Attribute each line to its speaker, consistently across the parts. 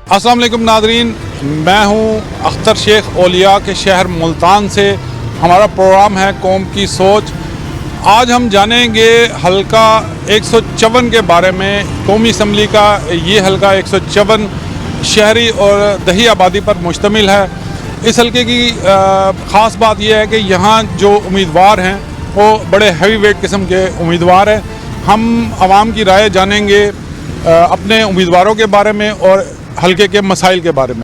Speaker 1: अस्सलाम वालेकुम नादरीन, मैं हूँ अख्तर शेख ओलिया के शहर मुल्तान से। हमारा प्रोग्राम है कौम की सोच। आज हम जानेंगे हल्का 154 के बारे में। कौमी असम्बली का ये हल्का 154 शहरी और दही आबादी पर मुश्तमिल है। इस हल्के की ख़ास बात यह है कि यहाँ जो उम्मीदवार हैं वो बड़े हैवी वेट किस्म के उम्मीदवार हैं। हम आवाम की राय जानेंगे अपने उम्मीदवारों के बारे में और हल्के के मसाइल के बारे में।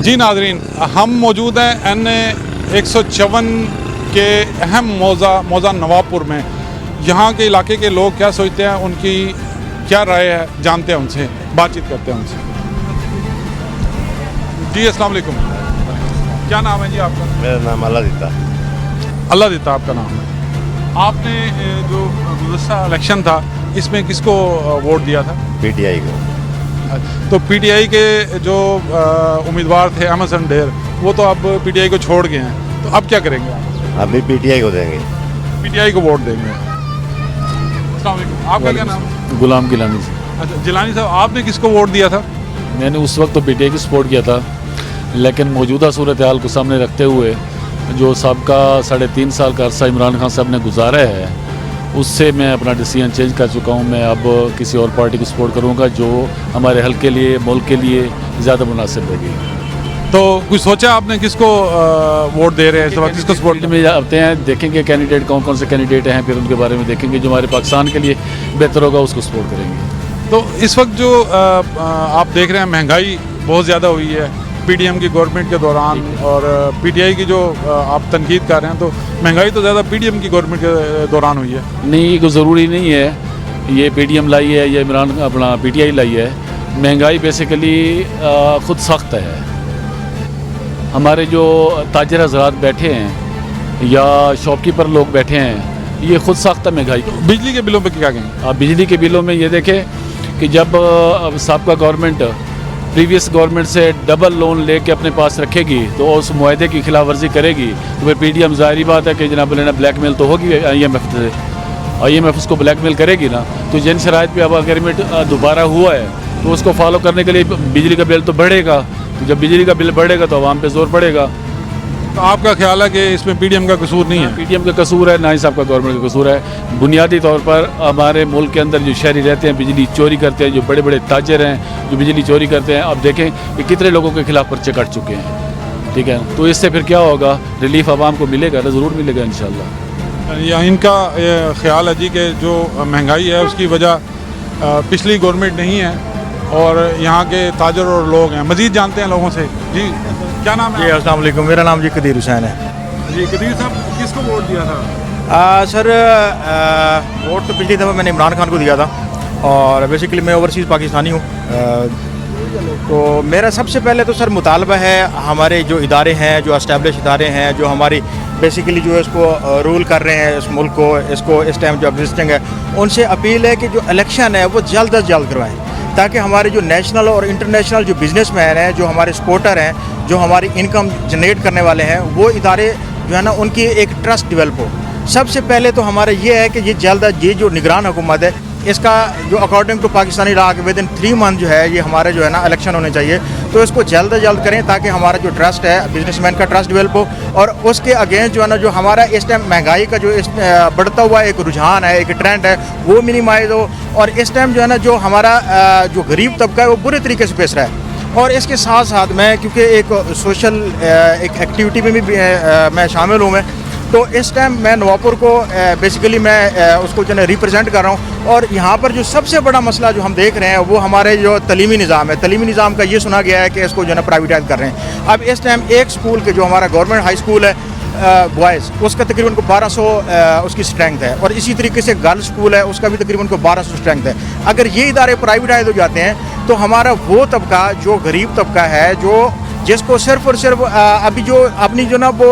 Speaker 1: जी नाज़रीन, हम मौजूद हैं NA 154 के अहम मौज़ा नवाबपुर में। यहाँ के इलाके के लोग क्या सोचते हैं, उनकी क्या राय है, जानते हैं उनसे, बातचीत करते हैं उनसे। जी अस्सलाम वालेकुम, क्या नाम है जी आपका?
Speaker 2: मेरा नाम अल्लाह देता।
Speaker 1: अल्लाह देता आपका नाम है। आपने जो गुज़श्ता इलेक्शन था इसमें किसको वोट दिया था?
Speaker 2: PTI को।
Speaker 1: तो PTI के जो उम्मीदवार थे अहमद हसन ढेर, वो तो अब PTI को छोड़ गए हैं, तो अब क्या करेंगे आप?
Speaker 2: अभी PTI को देंगे।
Speaker 1: PTI को वोट देंगे। अस्सलाम वालेकुम, आपका क्या नाम है?
Speaker 3: गुलाम गिलानी से।
Speaker 1: अच्छा जिलानी साहब, आपने किसको वोट दिया था?
Speaker 3: मैंने उस वक्त तो PTI की सपोर्ट किया था, लेकिन मौजूदा सूरत हाल को सामने रखते हुए जो सबका 3.5 साल का अरसा इमरान खान साहब ने गुजारा है, उससे मैं अपना डिसीजन चेंज कर चुका हूँ। मैं अब किसी और पार्टी को सपोर्ट करूँगा जो हमारे हल्के के लिए, मुल्क के लिए ज़्यादा मुनासिब होगी।
Speaker 1: तो कुछ सोचा आपने किसको वोट दे रहे हैं इस वक्त, किसको सपोर्ट
Speaker 3: में आते हैं, देखेंगे कैंडिडेट कौन कौन से कैंडिडेट हैं, फिर उनके बारे में देखेंगे, जो हमारे पाकिस्तान के लिए बेहतर होगा उसको सपोर्ट करेंगे।
Speaker 1: तो इस वक्त जो आप देख रहे हैं महंगाई बहुत ज़्यादा हुई है PDM की गवर्नमेंट के दौरान, और PTI की जो आप तनकीद कर रहे हैं, तो महंगाई तो ज़्यादा PDM की गवर्नमेंट के दौरान हुई है।
Speaker 3: नहीं, ये कोई ज़रूरी नहीं है ये PDM लाई है या इमरान अपना PTI लाई है। महंगाई बेसिकली ख़ुद सख्त है। हमारे जो ताजर हज़रात बैठे हैं या शॉपकीपर लोग बैठे हैं, ये ख़ुद सख्त है महंगाई।
Speaker 1: बिजली के बिलों पे क्या कहेंगे
Speaker 3: आप? बिजली के बिलों में ये देखें कि जब साबका गवर्नमेंट प्रीवियस गवर्नमेंट से डबल लोन लेके अपने पास रखेगी तो उस मुआहदे की खिलाफ वर्जी करेगी, तो फिर PDM ज़ाहिर बात है कि जनाब लेना ब्लैकमेल तो होगी IMF से। IMF उसको ब्लैकमेल करेगी ना, तो जिन शराइत पे अब अग्रीमेंट दोबारा हुआ है तो उसको फॉलो करने के लिए बिजली का बिल तो बढ़ेगा। तो जब बिजली का बिल बढ़ेगा तो आवाम पे जोर पड़ेगा।
Speaker 1: तो आपका ख्याल है कि इसमें PDM का कसूर नहीं है?
Speaker 3: PDM का कसूर है, ना ही साहब का गवर्नमेंट का कसूर है। बुनियादी तौर पर हमारे मुल्क के अंदर जो शहरी रहते हैं, बिजली चोरी करते हैं, जो बड़े बड़े ताजर हैं जो बिजली चोरी करते हैं, अब देखें कि कितने लोगों के खिलाफ पर्चे कट चुके हैं। ठीक है, तो इससे फिर क्या होगा, रिलीफ आवाम को मिलेगा ना, ज़रूर मिलेगा इंशाल्लाह।
Speaker 1: या इनका ख्याल है जी कि जो महंगाई है उसकी वजह पिछली गवर्नमेंट नहीं है और यहाँ के ताजर और लोग हैं। मज़ीद जानते हैं लोगों से। जी क्या नाम है?
Speaker 4: जी अस्सलाम वालेकुम, मेरा नाम जी कदीर हुसैन है।
Speaker 1: जी कदीर साहब, किसको वोट दिया था?
Speaker 4: सर वोट तो पिछली दफ़ा मैंने इमरान खान को दिया था, और बेसिकली मैं ओवरसीज़ पाकिस्तानी हूँ। तो मेरा सबसे पहले तो सर मुतालबा है, हमारे जो इदारे हैं, जो एस्टेब्लिश इदारे हैं, जो हमारी बेसिकली जो इसको रूल कर रहे हैं इस मुल्क को, इसको इस टाइम जो एग्जिस्टिंग है, उनसे अपील है कि जो इलेक्शन है वो जल्द अज जल्द करवाएं, ताकि हमारे जो नेशनल और इंटरनेशनल जो बिजनेसमैन हैं, जो हमारे सपोर्टर हैं, जो हमारी इनकम जनरेट करने वाले हैं, वो इदारे जो है ना उनकी एक ट्रस्ट डेवलप हो। सबसे पहले तो हमारा ये है कि ये जल्द ये जो निगरान हुकूमत है, इसका जो अकॉर्डिंग टू पाकिस्तानी लॉ के विद इन 3 मंथ जो है ये हमारे जो है ना इलेक्शन होने चाहिए, तो इसको जल्द से जल्द करें ताकि हमारा जो ट्रस्ट है बिजनेसमैन का ट्रस्ट डेवलप हो। और उसके अगेंस्ट जो है ना जो हमारा इस टाइम महंगाई का जो इस बढ़ता हुआ एक रुझान है, एक ट्रेंड है, वो मिनिमाइज हो। और इस टाइम जो है ना जो हमारा जो गरीब तबका है वो बुरे तरीके से पेश रहा है। और इसके साथ साथ मैं क्योंकि एक सोशल एक एक्टिविटी में भी मैं शामिल हूँ, मैं तो इस टाइम मैं नवाबपुर को बेसिकली मैं उसको जो है रिप्रेजेंट कर रहा हूँ। और यहाँ पर जो सबसे बड़ा मसला जो हम देख रहे हैं वो हमारे जो तलीमी निज़ाम है, तलीमी निज़ाम का ये सुना गया है कि इसको जो है ना प्राइवेटाइज कर रहे हैं। अब इस टाइम एक स्कूल के जो हमारा गवर्नमेंट हाई स्कूल है बॉयज़, उसका तकरीबन को 1200 उसकी स्ट्रेंथ है, और इसी तरीके से गर्ल्स स्कूल है उसका भी तकरीबन को 1200 स्ट्रेंथ है। अगर ये इदारे प्राइवेटाइज हो जाते हैं तो हमारा वो तबका जो गरीब तबका है, जो जिसको सिर्फ और सिर्फ अभी जो अपनी जो ना वो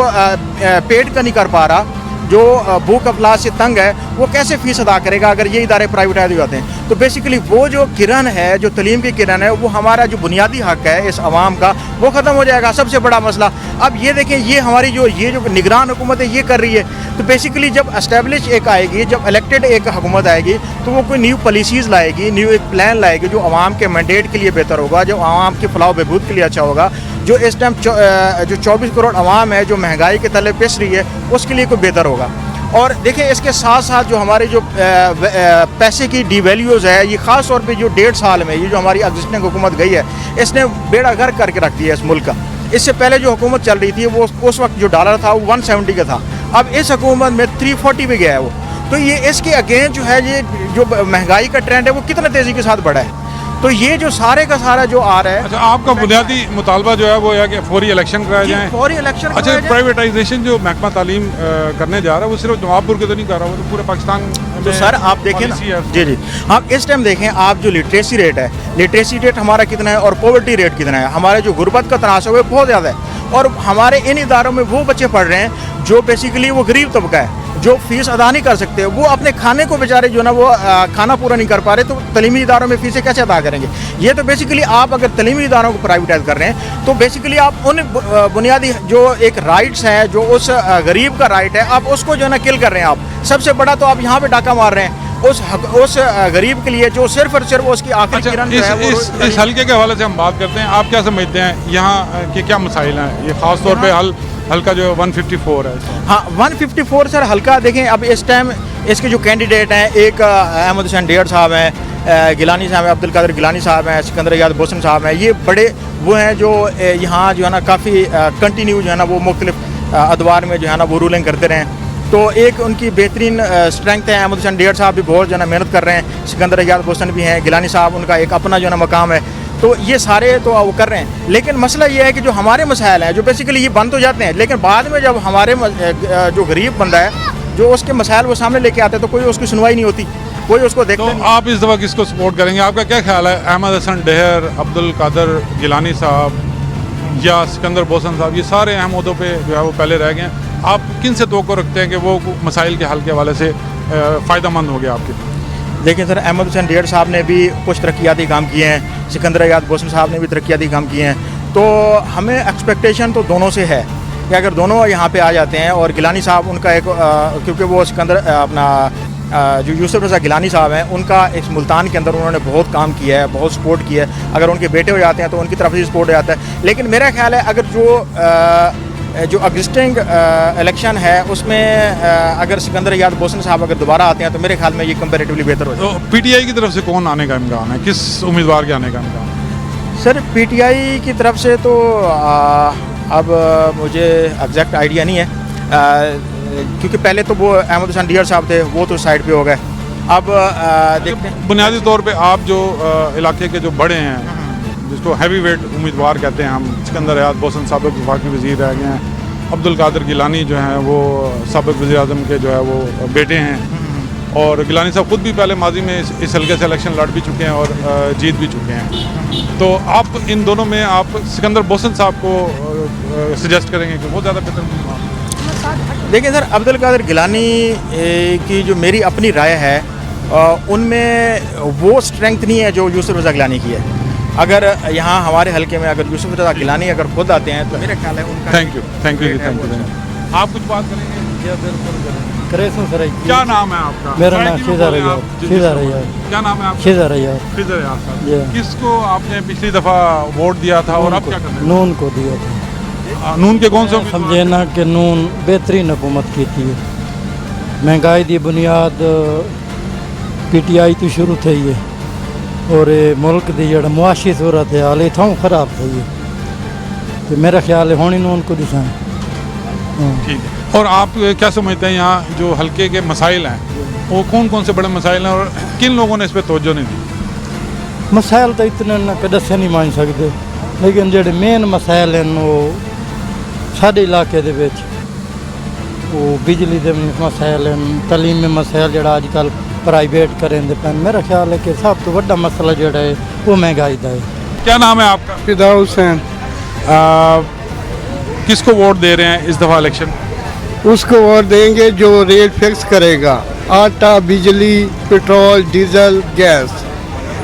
Speaker 4: पेट का नहीं कर पा रहा, जो भूख अफलास से तंग है, वो कैसे फीस अदा करेगा अगर ये इदारे प्राइवेटाइज हो जाते हैं। تو بیسیکلی وہ جو کرن ہے, جو تعلیم کی کرن ہے, وہ ہمارا جو بنیادی حق ہے اس عوام کا, وہ ختم ہو جائے گا. سب سے بڑا مسئلہ اب یہ دیکھیں, یہ ہماری جو نگران حکومت ہے یہ کر رہی ہے. تو بیسیکلی جب اسٹیبلش ایک آئے گی, جب الیکٹڈ ایک حکومت آئے گی, تو وہ کوئی نیو پالیسیز لائے گی, نیو ایک پلان لائے گی جو عوام کے مینڈیٹ کے لیے بہتر ہوگا, جو عوام کی فلاح و بہبود کے لیے اچھا ہوگا. جو اس ٹائم جو 24 کروڑ عوام ہے جو مہنگائی کے تلے پس رہی ہے, اس کے لیے کوئی بہتر ہوگا. اور دیکھیں اس کے ساتھ ساتھ جو ہمارے جو پیسے کی ڈی ویلیوز ہے, یہ خاص طور پہ جو 1.5 سال میں یہ جو ہماری ایگزسٹنگ حکومت گئی ہے, اس نے بیڑا غرق کر کے رکھ دیا ہے اس ملک کا. اس سے پہلے جو حکومت چل رہی تھی وہ اس وقت جو ڈالر تھا وہ 170 کا تھا, اب اس حکومت میں 340 پہ گیا ہے وہ. تو یہ اس کے اگینسٹ جو ہے یہ جو مہنگائی کا ٹرینڈ ہے وہ کتنا تیزی کے ساتھ بڑھا ہے. تو یہ جو سارے کا سارا جو آ رہا ہے.
Speaker 1: اچھا, آپ کا بنیادی مطالبہ جو ہے وہ ہے کہ فوری الیکشن کرائے جائیں.
Speaker 4: فوری الیکشن.
Speaker 1: اچھا, پرائیویٹائزیشن جو محکمہ تعلیم کرنے جا رہا ہے وہ صرف نواب پور کے تو نہیں کر رہا, وہ تو پورے پاکستان میں.
Speaker 4: تو سر آپ دیکھیں نا, جی ہاں اس ٹائم دیکھیں آپ جو لٹریسی ریٹ ہے, لٹریسی ریٹ ہمارا کتنا ہے اور پاورٹی ریٹ کتنا ہے. ہمارے جو غربت کا تناسب ہے بہت زیادہ ہے, اور ہمارے ان اداروں میں وہ بچے پڑھ رہے ہیں جو بیسیکلی وہ غریب طبقہ ہے, جو فیس ادا نہیں کر سکتے. وہ اپنے کھانے کو بیچارے جو نا وہ کھانا پورا نہیں کر پا رہے, تو تعلیمی اداروں میں فیسیں کیسے ادا کریں گے. یہ تو بیسیکلی آپ اگر تعلیمی اداروں کو پرائیویٹائز کر رہے ہیں تو بیسیکلی آپ ان بنیادی جو ایک رائٹس ہیں, جو اس غریب کا رائٹ ہے, آپ اس کو جو ہے نا کل کر رہے ہیں. آپ سب سے بڑا تو آپ یہاں پہ ڈاکہ مار رہے ہیں اس غریب کے لیے جو صرف اور صرف اس کی آخری کرن جو ہے.
Speaker 1: اس حلقے کے حوالے سے ہم بات کرتے ہیں, آپ کیا سمجھتے ہیں یہاں کے کیا مسائل ہیں, یہ خاص طور پہ حلقہ جو 154 ہے.
Speaker 4: ہاں 154 سر حلقہ دیکھیں, اب اس ٹائم اس کے جو کینڈیڈیٹ ہیں, ایک احمد حسین ڈیڑھ صاحب ہیں, گیلانی صاحب ہیں, عبد القادر گیلانی صاحب ہیں, سکندر یاد بوسن صاحب ہیں. یہ بڑے وہ ہیں جو یہاں جو ہے نا کافی کنٹینیو جو ہے نا وہ مختلف ادوار میں جو ہے نا وہ رولنگ کرتے رہے ہیں. تو ایک ان کی بہترین اسٹرینگتھ ہے. احمد حسین ڈیڑھ صاحب بھی بہت جو ہے نا محنت کر رہے ہیں, سکندر یاد بوسن بھی ہیں, گیلانی صاحب ان کا ایک اپنا جو ہے نا مقام ہے. تو یہ سارے تو وہ کر رہے ہیں, لیکن مسئلہ یہ ہے کہ جو ہمارے مسائل ہیں جو بیسیکلی یہ بند ہو جاتے ہیں, لیکن بعد میں جب ہمارے جو غریب بندہ ہے جو اس کے مسائل وہ سامنے لے کے آتے ہیں تو کوئی اس کی سنوائی نہیں ہوتی, کوئی اس کو دیکھتا نہیں.
Speaker 1: تو آپ اس دفعہ کس کو سپورٹ کریں گے, آپ کا کیا خیال ہے؟ احمد حسن ڈہر, عبد القادر گیلانی صاحب یا سکندر بوسن صاحب, یہ سارے اہم عہدوں پہ جو ہے وہ پہلے رہ گئے ہیں. آپ کن سے توقع رکھتے ہیں کہ وہ مسائل کے حل کے حوالے سے فائدہ مند ہو گیا آپ کے؟
Speaker 4: دیکھیں سر, احمد حسین ڈیڑھ صاحب نے بھی کچھ ترقیاتی کام کیے ہیں, سکندر یاد بوسن صاحب نے بھی ترقیاتی کام کیے ہیں. تو ہمیں ایکسپیکٹیشن تو دونوں سے ہے کہ اگر دونوں یہاں پہ آ جاتے ہیں, اور گیلانی صاحب ان کا ایک کیونکہ وہ سکندر اپنا جو یوسف رضا گیلانی صاحب ہیں ان کا ایک ملتان کے اندر انہوں نے بہت کام کیا ہے, بہت سپورٹ کیا ہے. اگر ان کے بیٹے ہو جاتے ہیں تو ان کی طرف سے سپورٹ ہو جاتا ہے. لیکن میرا خیال ہے اگر جو ایگزسٹنگ الیکشن ہے اس میں اگر سکندر یاد بوسن صاحب اگر دوبارہ آتے ہیں تو میرے خیال میں یہ کمپیریٹیولی بہتر ہو جائے.
Speaker 1: تو پی ٹی آئی کی طرف سے کون آنے کا امکان ہے, کس امیدوار کے آنے کا امکان ہے؟
Speaker 4: سر پی ٹی آئی کی طرف سے تو اب مجھے ایگزیکٹ آئیڈیا نہیں ہے, کیونکہ پہلے تو وہ احمد حسین ڈیڑھ صاحب تھے, وہ تو سائڈ پہ ہو گئے. اب دیکھتے ہیں.
Speaker 1: بنیادی طور پہ آپ جو علاقے کے جو بڑے ہیں جس کو ہیوی ویٹ امیدوار کہتے ہیں ہم, سکندر یاد بوسن سابق وفاقی وزیر رہ گئے ہیں, عبد القادر گیلانی جو ہیں وہ سابق وزیر اعظم کے جو ہے وہ بیٹے ہیں, اور گیلانی صاحب خود بھی پہلے ماضی میں اس حلقے سے الیکشن لڑ بھی چکے ہیں اور جیت بھی چکے ہیں. تو آپ ان دونوں میں آپ سکندر بوسن صاحب کو سجیسٹ کریں گے کہ وہ زیادہ بہتر؟
Speaker 4: دیکھیں سر, عبد القادر گیلانی کی جو میری اپنی رائے ہے ان میں وہ اسٹرینگتھ نہیں ہے جو یوسف رضا گیلانی کی ہے. اگر یہاں ہمارے حلقے میں اگر یوسف رضا گیلانی اگر خود آتے ہیں تو میرا خیال ہے ان کا.
Speaker 1: Thank you. آپ کچھ بات کریں گے؟ کیا نام ہے آپ کا؟
Speaker 5: میرا نام شیزا ریاض.
Speaker 1: کیا نام ہے آپ کا؟
Speaker 5: شیزا ریاض.
Speaker 1: خضر ریاض صاحب. کس کو آپ نے پچھلی دفعہ ووٹ دیا تھا اور اب کیا کرنا ہے؟
Speaker 5: نون کو دیا تھا.
Speaker 1: نون کے کون سے
Speaker 5: سمجھے نا کہ نون بہترین حکومت کی تھی. مہنگائی دی بنیاد پی ٹی آئی تو شروع تھی ہے, اور ملک دی جڑا معاشی صورت ہے حال اتھوں خراب تھی ہے, تو میرا خیال ہے ہونی نون کو دسائیں.
Speaker 1: ٹھیک ہے. اور آپ کیا سمجھتے ہیں یہاں جو حلقے کے مسائل ہیں وہ کون کون سے بڑے مسائل ہیں اور کن لوگوں نے اس پہ توجہ نہیں دی؟
Speaker 5: مسائل تو اتنے نہ دسے نہیں مان سکتے, لیکن جڑے مین مسائل ہیں وہ سارے علاقے دے وچ وہ بجلی دے مسائل ہیں, تعلیم میں مسائل جڑا اج کل پرائیویٹ کریں دے پین. میرا خیال ہے کہ سب تو بڑا مسئلہ جڑا ہے وہ مہنگائی دا ہے.
Speaker 1: کیا نام ہے آپ کا؟
Speaker 6: فدا حسین.
Speaker 1: کس کو ووٹ دے رہے ہیں اس دفعہ الیکشن؟
Speaker 6: اس کو ووٹ دیں گے جو ریٹ فکس کرے گا. آٹا, بجلی, پیٹرول, ڈیزل, گیس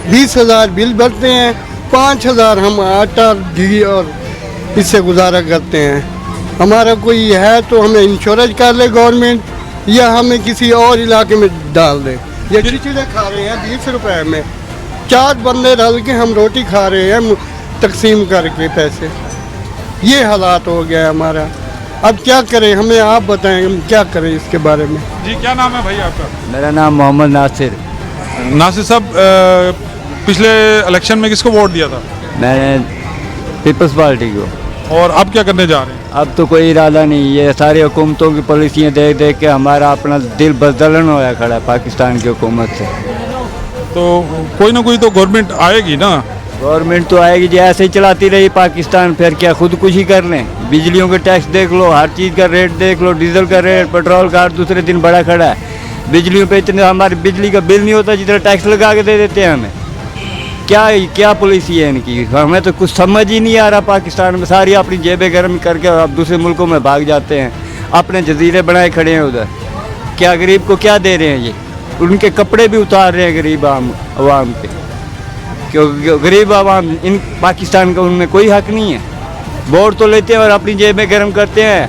Speaker 6: 20,000 بل بھرتے ہیں, 5,000 ہم آٹا, گھی اور اس سے گزارا کرتے ہیں. ہمارا کوئی ہے تو ہمیں انشورنس کر لے گورنمنٹ, یا ہمیں کسی اور علاقے میں ڈال دے. یہ چیزیں کھا رہے ہیں 20 روپے میں, 4 بندے ڈال کے ہم روٹی کھا رہے ہیں تقسیم کر کے پیسے. یہ حالات ہو گیا ہے ہمارا. اب کیا کریں, ہمیں آپ بتائیں ہم کیا کریں اس کے بارے میں.
Speaker 1: جی کیا نام ہے بھائی آپ کا؟
Speaker 7: میرا نام محمد ناصر.
Speaker 1: ناصر صاحب پچھلے الیکشن میں کس کو ووٹ دیا تھا؟
Speaker 7: میں نے پیپلز پارٹی کو.
Speaker 1: اور اب کیا کرنے جا رہے ہیں؟
Speaker 7: اب تو کوئی ارادہ نہیں. یہ ساری حکومتوں کی پالیسیاں دیکھ دیکھ کے ہمارا اپنا دل بدلن ہوا کھڑا ہے پاکستان کی حکومت سے.
Speaker 1: تو کوئی نہ کوئی تو گورنمنٹ آئے گی نا.
Speaker 7: گورنمنٹ تو آئے گی جی, ایسے ہی چلاتی رہی پاکستان, پھر کیا خودکشی کر لیں. بجلیوں کے ٹیکس دیکھ لو, ہر چیز کا ریٹ دیکھ لو, ڈیزل کا ریٹ, پیٹرول کا ہر دوسرے دن بڑا کھڑا ہے. بجلیوں پہ اتنے ہماری بجلی کا بل نہیں ہوتا جتنا ٹیکس لگا کے دے دیتے ہیں ہمیں. کیا پالیسی ہے ان کی, ہمیں تو کچھ سمجھ ہی نہیں آ رہا. پاکستان میں ساری اپنی جیبیں گرم کر کے اب دوسرے ملکوں میں بھاگ جاتے ہیں, اپنے جزیرے بنائے کھڑے ہیں ادھر. کیا غریب کو کیا دے رہے ہیں یہ, ان کے کپڑے بھی اتار رہے ہیں غریب عوام کے. کیونکہ غریب عوام ان پاکستان کا ان میں کوئی حق نہیں ہے. ووٹ تو لیتے ہیں اور اپنی جیبیں گرم کرتے ہیں,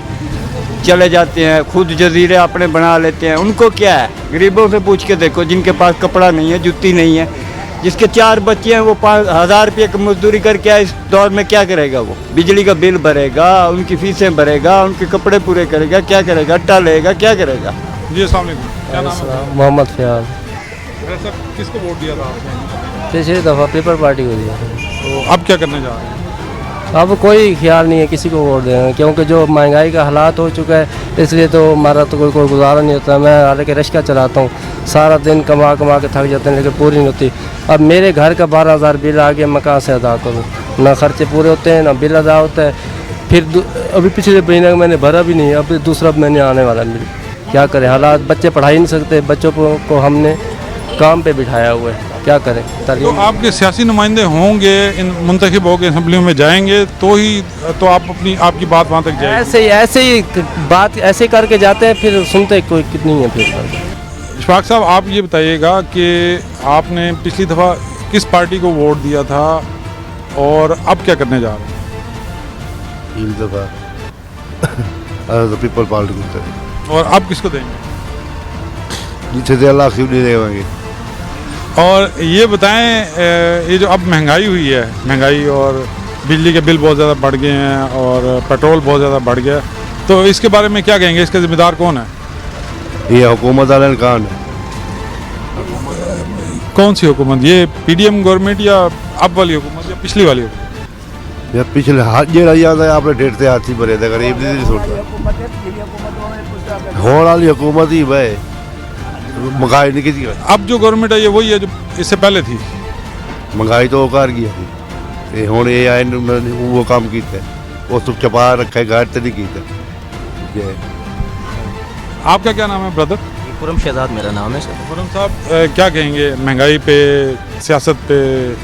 Speaker 7: چلے جاتے ہیں, خود جزیرے اپنے بنا لیتے ہیں. ان کو کیا ہے, غریبوں سے پوچھ کے دیکھو جن کے پاس کپڑا نہیں ہے, جوتی نہیں ہے, جس کے 4 بچے ہیں وہ 5,000 روپے کی مزدوری کر کے اس دور میں کیا کرے گا. وہ بجلی کا بل بھرے گا, ان کی فیسیں بھرے گا, ان کے کپڑے پورے کرے گا, کیا کرے گا, اٹا لے گا, کیا کرے گا.
Speaker 1: جی السلام علیکم, کیا نام ہے؟
Speaker 8: محمد فیاض.
Speaker 1: صاحب کس کو ووٹ دیا تھا آپ نے؟
Speaker 8: پچھلی دفعہ پیپل پارٹی کو دیا.
Speaker 1: تو اب کیا کرنے جا رہے ہیں؟
Speaker 8: اب کوئی خیال نہیں ہے کسی کو ووٹ دیں گے, کیونکہ جو مہنگائی کا حالات ہو چکا ہے اس لیے تو ہمارا تو کوئی گزارا نہیں ہوتا. میں حالانکہ رشکہ چلاتا ہوں, سارا دن کما کے تھک جاتے ہیں لیکن پوری نہیں ہوتی. اب میرے گھر کا 12,000 بل آ گیا, میں کہاں سے ادا کروں. نہ خرچے پورے ہوتے ہیں, نہ بل ادا ہوتا ہے. پھر ابھی پچھلے مہینے میں نے بھرا بھی نہیں, اب دوسرا مہینے آنے والا بل. کیا کریں, حالات, بچے پڑھا ہی نہیں سکتے. بچوں کو ہم نے کام پہ بٹھایا ہوا ہے, کیا کریں.
Speaker 1: تو آپ کے سیاسی نمائندے ہوں گے, منتخب ہو کے اسمبلیوں میں جائیں گے تو آپ کی بات وہاں تک جائے گی.
Speaker 8: ایسے ہی بات ایسے کر کے جاتے ہیں, پھر سنتے کوئی کتنی ہے. پھر
Speaker 1: اشفاق صاحب آپ یہ بتائیے گا کہ آپ نے پچھلی دفعہ کس پارٹی کو ووٹ دیا تھا اور اب کیا کرنے جا رہے ہیں؟
Speaker 2: اس دفعہ پیپل پارٹی کو.
Speaker 1: اور اب کس کو دیں گے؟
Speaker 2: جتنے دے اللہ سے دے دیں گے.
Speaker 1: اور یہ بتائیں, یہ جو اب مہنگائی ہوئی ہے, مہنگائی اور بجلی کے بل بہت زیادہ بڑھ گئے ہیں اور پیٹرول بہت زیادہ بڑھ گیا, تو اس کے بارے میں کیا کہیں گے, اس کا ذمہ دار کون ہے؟
Speaker 2: یہ حکومت والے کان ہے.
Speaker 1: کون سی حکومت, یہ پی ڈی ایم گورنمنٹ یا اب والی حکومت یا پچھلی والی حکومت؟
Speaker 2: یا پچھلے ہاتھ جڑا جاتا ہے آپ نے ڈیڑھ سے ہاتھ ہی بھرے تھے, غریب نہیں سوچتا. ہونے والی حکومت ہی بھائی مہنگائی نہیں کسی.
Speaker 1: اب جو گورنمنٹ ہے یہ وہی ہے جو اس سے پہلے تھی.
Speaker 2: مہنگائی تو وہ کر گیا تھی, ہوں یہ آئے وہ کام کیتا ہے, وہ سب چھپا رکھا ہے, گھر سے نہیں کیتا.
Speaker 1: آپ کا کیا نام ہے بردر؟
Speaker 9: خرم شہزاد میرا نام ہے سر.
Speaker 1: خرم صاحب کیا کہیں گے مہنگائی پہ, سیاست پہ,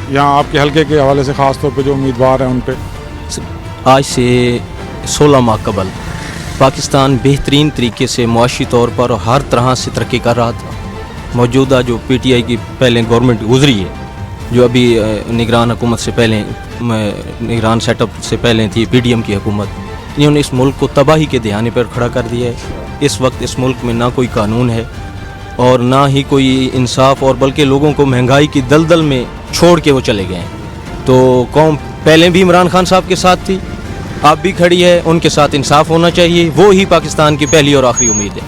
Speaker 1: یہاں آپ کے حلقے کے حوالے سے خاص طور پہ جو امیدوار ہیں ان پہ؟
Speaker 9: آج سے 16 ماہ قبل پاکستان بہترین طریقے سے معاشی طور پر ہر طرح سے ترقی کر رہا تھا. موجودہ جو پی ٹی آئی کی پہلے گورنمنٹ گزری ہے, جو ابھی نگران حکومت سے پہلے, نگران سیٹ اپ سے پہلے تھی پی ڈی ایم کی حکومت, انہوں نے اس ملک کو تباہی کے دہانے پر کھڑا کر دیا ہے. اس وقت اس ملک میں نہ کوئی قانون ہے اور نہ ہی کوئی انصاف, اور بلکہ لوگوں کو مہنگائی کی دلدل میں چھوڑ کے وہ چلے گئے ہیں. تو قوم پہلے بھی عمران خان صاحب کے ساتھ تھی, اب بھی کھڑی ہے, ان کے ساتھ انصاف ہونا چاہیے, وہ ہی پاکستان کی پہلی اور آخری امید ہے.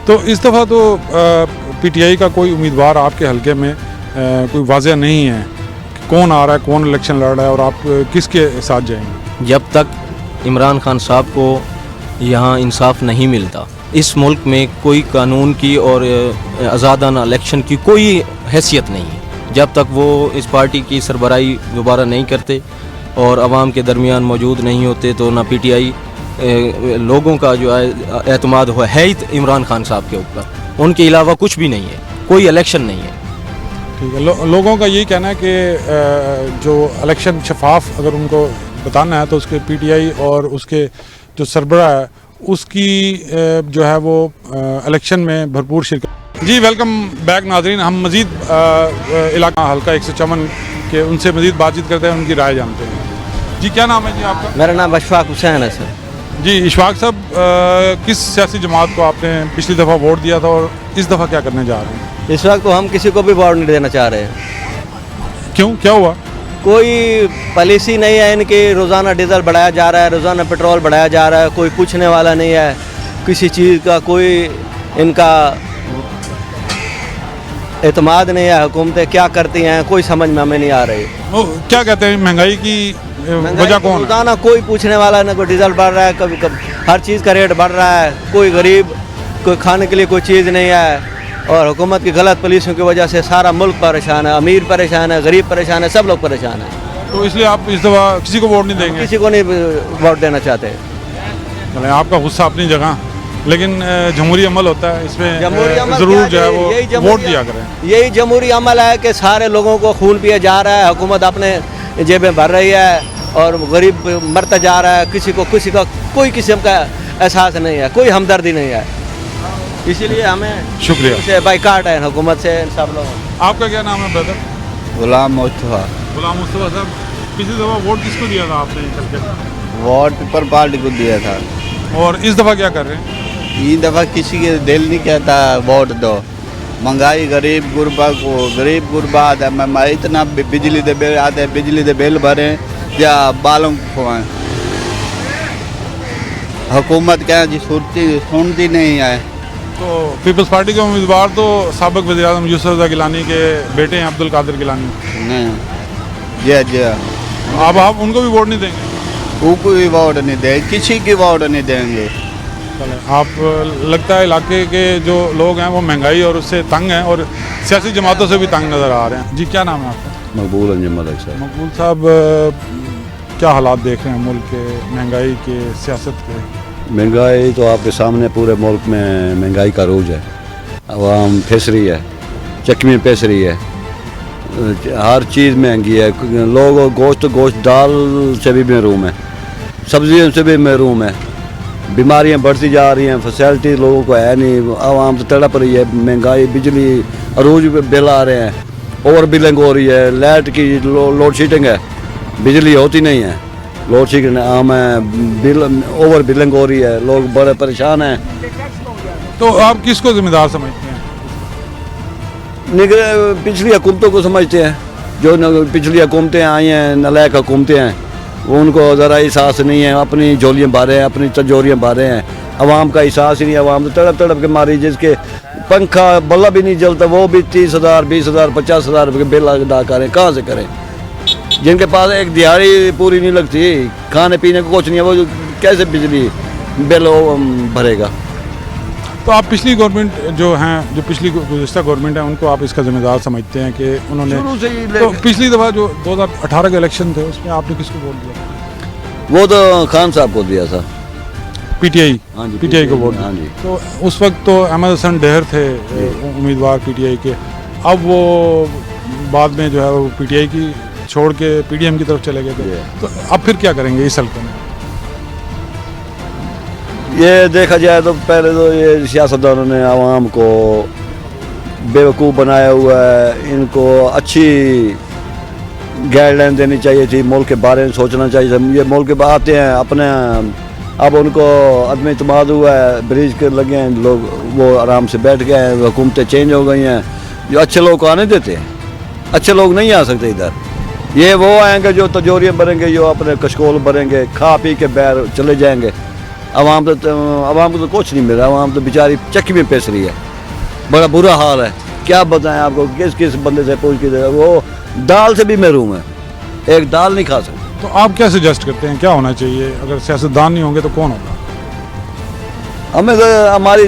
Speaker 1: تو اس دفعہ تو پی ٹی آئی کا کوئی امیدوار آپ کے حلقے میں کوئی واضح نہیں ہے کہ کون آ رہا ہے, کون الیکشن لڑ رہا ہے, اور آپ کس کے ساتھ جائیں گے؟
Speaker 9: جب تک عمران خان صاحب کو یہاں انصاف نہیں ملتا, اس ملک میں کوئی قانون کی اور آزادانہ الیکشن کی کوئی حیثیت نہیں ہے. جب تک وہ اس پارٹی کی سربراہی دوبارہ نہیں کرتے اور عوام کے درمیان موجود نہیں ہوتے, تو نہ پی ٹی آئی لوگوں کا جو اعتماد ہے ہی عمران خان صاحب کے اوپر, ان کے علاوہ کچھ بھی نہیں ہے, کوئی الیکشن نہیں ہے.
Speaker 1: ٹھیک ہے, لوگوں کا یہی کہنا ہے کہ جو الیکشن شفاف اگر ان کو بتانا ہے تو اس کے پی ٹی آئی اور اس کے جو سربراہ ہے اس کی جو ہے وہ الیکشن میں بھرپور شرکت. جی ویلکم بیک ناظرین. ہم مزید علاقہ حلقہ 154 کے ان سے مزید بات چیت کرتے ہیں, ان کی رائے جانتے ہیں. جی کیا نام ہے جی آپ کا؟
Speaker 10: میرا نام اشفاق حسین ہے سر.
Speaker 1: جی اشفاق صاحب, کس سیاسی جماعت کو آپ نے پچھلی دفعہ ووٹ دیا تھا اور اس دفعہ کیا کرنے جا رہے ہیں؟
Speaker 10: اس وقت تو ہم کسی کو بھی ووٹ نہیں دینا چاہ رہے ہیں.
Speaker 1: کیوں, کیا ہوا؟
Speaker 10: کوئی پالیسی نہیں ہے ان کی. روزانہ ڈیزل بڑھایا جا رہا ہے, روزانہ پیٹرول بڑھایا جا رہا ہے, کوئی پوچھنے والا نہیں ہے کسی چیز کا. کوئی ان کا اعتماد نہیں ہے. حکومتیں کیا کرتی ہیں کوئی سمجھ میں ہمیں نہیں آ رہی.
Speaker 1: کیا کہتے ہیں مہنگائی کی وجہ کون ہے؟
Speaker 10: روزانہ کوئی پوچھنے والا نہیں. کوئی ڈیزل بڑھ رہا ہے, کبھی ہر چیز کا ریٹ بڑھ رہا ہے. کوئی غریب کوئی کھانے کے لیے کوئی چیز نہیں ہے, اور حکومت کی غلط پالیسیوں کی وجہ سے سارا ملک پریشان ہے. امیر پریشان ہے, غریب پریشان ہے, سب لوگ پریشان ہیں.
Speaker 1: تو اس لیے آپ اس دفعہ کسی کو ووٹ نہیں دیں گے؟
Speaker 10: کسی کو نہیں ووٹ دینا چاہتے.
Speaker 1: آپ کا غصہ اپنی جگہ, لیکن جمہوری عمل ہوتا ہے, اس میں ضرور جو ہے وہ ووٹ دیا کریں.
Speaker 10: یہی جمہوری عمل ہے کہ سارے لوگوں کو خون پیا جا رہا ہے. حکومت اپنے جیبیں بھر رہی ہے اور غریب مرتا جا رہا ہے. کسی کا کوئی قسم کا احساس نہیں ہے, کوئی ہمدردی نہیں ہے. اسی لیے ہمیں
Speaker 1: شکریہ
Speaker 10: سے بائیکاٹ ہے حکومت سے سب لوگ.
Speaker 1: آپ کا کیا نام ہے بردر؟
Speaker 2: غلام مصطفیٰ.
Speaker 1: غلام مصطفیٰ صاحب, پچھلی دفعہ ووٹ کس کو دیا تھا آپ نے چل کے؟
Speaker 2: ووٹ پیپل پارٹی کو دیا تھا.
Speaker 1: اور اس دفعہ کیا کر رہے ہیں؟
Speaker 2: یہ دفعہ کسی کے دل نہیں کہتا ووٹ دو. مہنگائی غریب غربا کو, غریب غربا آتا ہے. میں اتنا بجلی دے بل آتے ہیں, بجلی دے بل بھریں یا بالوں کو کھوائیں. حکومت کیا جی سنتی نہیں ہے.
Speaker 1: تو پیپلز پارٹی کے امیدوار تو سابق وزیر اعظم یوسف رضا گیلانی کے بیٹے ہیں, عبد القادر گیلانی.
Speaker 2: نہیں جی
Speaker 1: آپ ان کو بھی ووٹ نہیں دیں گے؟
Speaker 2: وہ کوئی ووٹ نہیں دیں, کسی کی ووٹ نہیں دیں گے.
Speaker 1: آپ لگتا ہے علاقے کے جو لوگ ہیں وہ مہنگائی اور اس سے تنگ ہیں اور سیاسی جماعتوں سے بھی تنگ نظر آ رہے ہیں. جی کیا نام ہے آپ کا؟
Speaker 2: مقبول انجم ملک صاحب.
Speaker 1: مقبول صاحب, کیا حالات دیکھ رہے ہیں ملک کے, مہنگائی کے, سیاست کے؟
Speaker 2: مہنگائی تو آپ کے سامنے پورے ملک میں مہنگائی کا عروج ہے. عوام پھنس رہی ہے, چکمی پھنس رہی ہے, ہر چیز مہنگی ہے. لوگ گوشت دال سے بھی محروم ہے, سبزیوں سے بھی محروم ہے. بیماریاں بڑھتی جا رہی ہیں, فیسلٹی لوگوں کو ہے نہیں. عوام تو تڑپ رہی ہے. مہنگائی, بجلی, عروج بل آ رہے ہیں, اوور بلنگ ہو رہی ہے. لائٹ کی لوڈ شیڈنگ ہے, بجلی ہوتی نہیں ہے. لوڈ شیڈنگ عام ہے, بل اوور بلنگ ہو رہی ہے, لوگ بڑے پریشان ہیں.
Speaker 1: تو آپ کس کو ذمہ دار سمجھتے ہیں؟
Speaker 2: پچھلی حکومتوں کو سمجھتے ہیں. جو پچھلی حکومتیں آئی ہیں, نالائق حکومتیں ہیں, ان کو ذرا احساس نہیں ہے. اپنی جولیاں بھرے ہیں, اپنی تجوریاں بھرے ہیں. عوام کا احساس ہی نہیں. عوام تو تڑپ کے ماری, جس کے پنکھا بلب بھی نہیں جلتا وہ بھی 30,000 20,000 50,000 روپے کے بل ادا کریں. کہاں سے کریں؟ جن کے پاس ایک دیہڑی پوری نہیں لگتی, کھانے پینے کو کچھ نہیں ہے, وہ کیسے بجلی بل بھرے گا؟
Speaker 1: تو آپ پچھلی گورنمنٹ جو ہیں, جو پچھلی گزشتہ گورنمنٹ ہیں, ان کو آپ اس کا ذمہ دار سمجھتے ہیں کہ انہوں نے تو پچھلی دفعہ جو 2018 کے الیکشن تھے اس میں آپ نے کس کو ووٹ دیا؟
Speaker 2: وہ تو خان صاحب کو دیا تھا,
Speaker 1: پی ٹی آئی.
Speaker 2: ہاں جی,
Speaker 1: پی ٹی آئی کو ووٹ
Speaker 2: ہاں جی.
Speaker 1: تو اس وقت تو احمد حسن ڈہر تھے امیدوار پی ٹی آئی کے. اب وہ بعد میں جو ہے وہ پی ٹی آئی کی چھوڑ کے پی ڈی ایم کی طرف چلے گئے تھے. تو اب پھر کیا کریں گے اس حلقے میں؟
Speaker 2: یہ دیکھا جائے تو پہلے تو یہ سیاستدانوں نے عوام کو بیوقوف بنایا ہوا ہے. ان کو اچھی گائیڈ لائن دینی چاہیے تھی, ملک کے بارے میں سوچنا چاہیے تھا. یہ ملک کے آتے ہیں اپنے, اب ان کو عدم اعتماد ہوا ہے, بریج کے لگے ہیں لوگ, وہ آرام سے بیٹھ گئے ہیں. حکومتیں چینج ہو گئی ہیں. جو اچھے لوگ کو آنے دیتے ہیں, اچھے لوگ نہیں آ سکتے ادھر. یہ وہ آئیں گے جو تجوریاں بھریں گے, جو اپنے کشکول بھریں گے, کھا پی کے باہر چلے جائیں گے. عوام کو تو کچھ نہیں مل رہا. عوام تو بیچاری چکی میں پھنس رہی ہے, بڑا برا حال ہے. کیا بتائیں آپ کو, کس بندے سے پوچھ کے وہ دال سے بھی محروم ہے, ایک دال نہیں کھا سکتے.
Speaker 1: تو آپ کیا سجیسٹ کرتے ہیں کیا ہونا چاہیے؟ اگر سیاستدان نہیں ہوں گے تو کون ہوگا؟
Speaker 2: ہمیں تو ہماری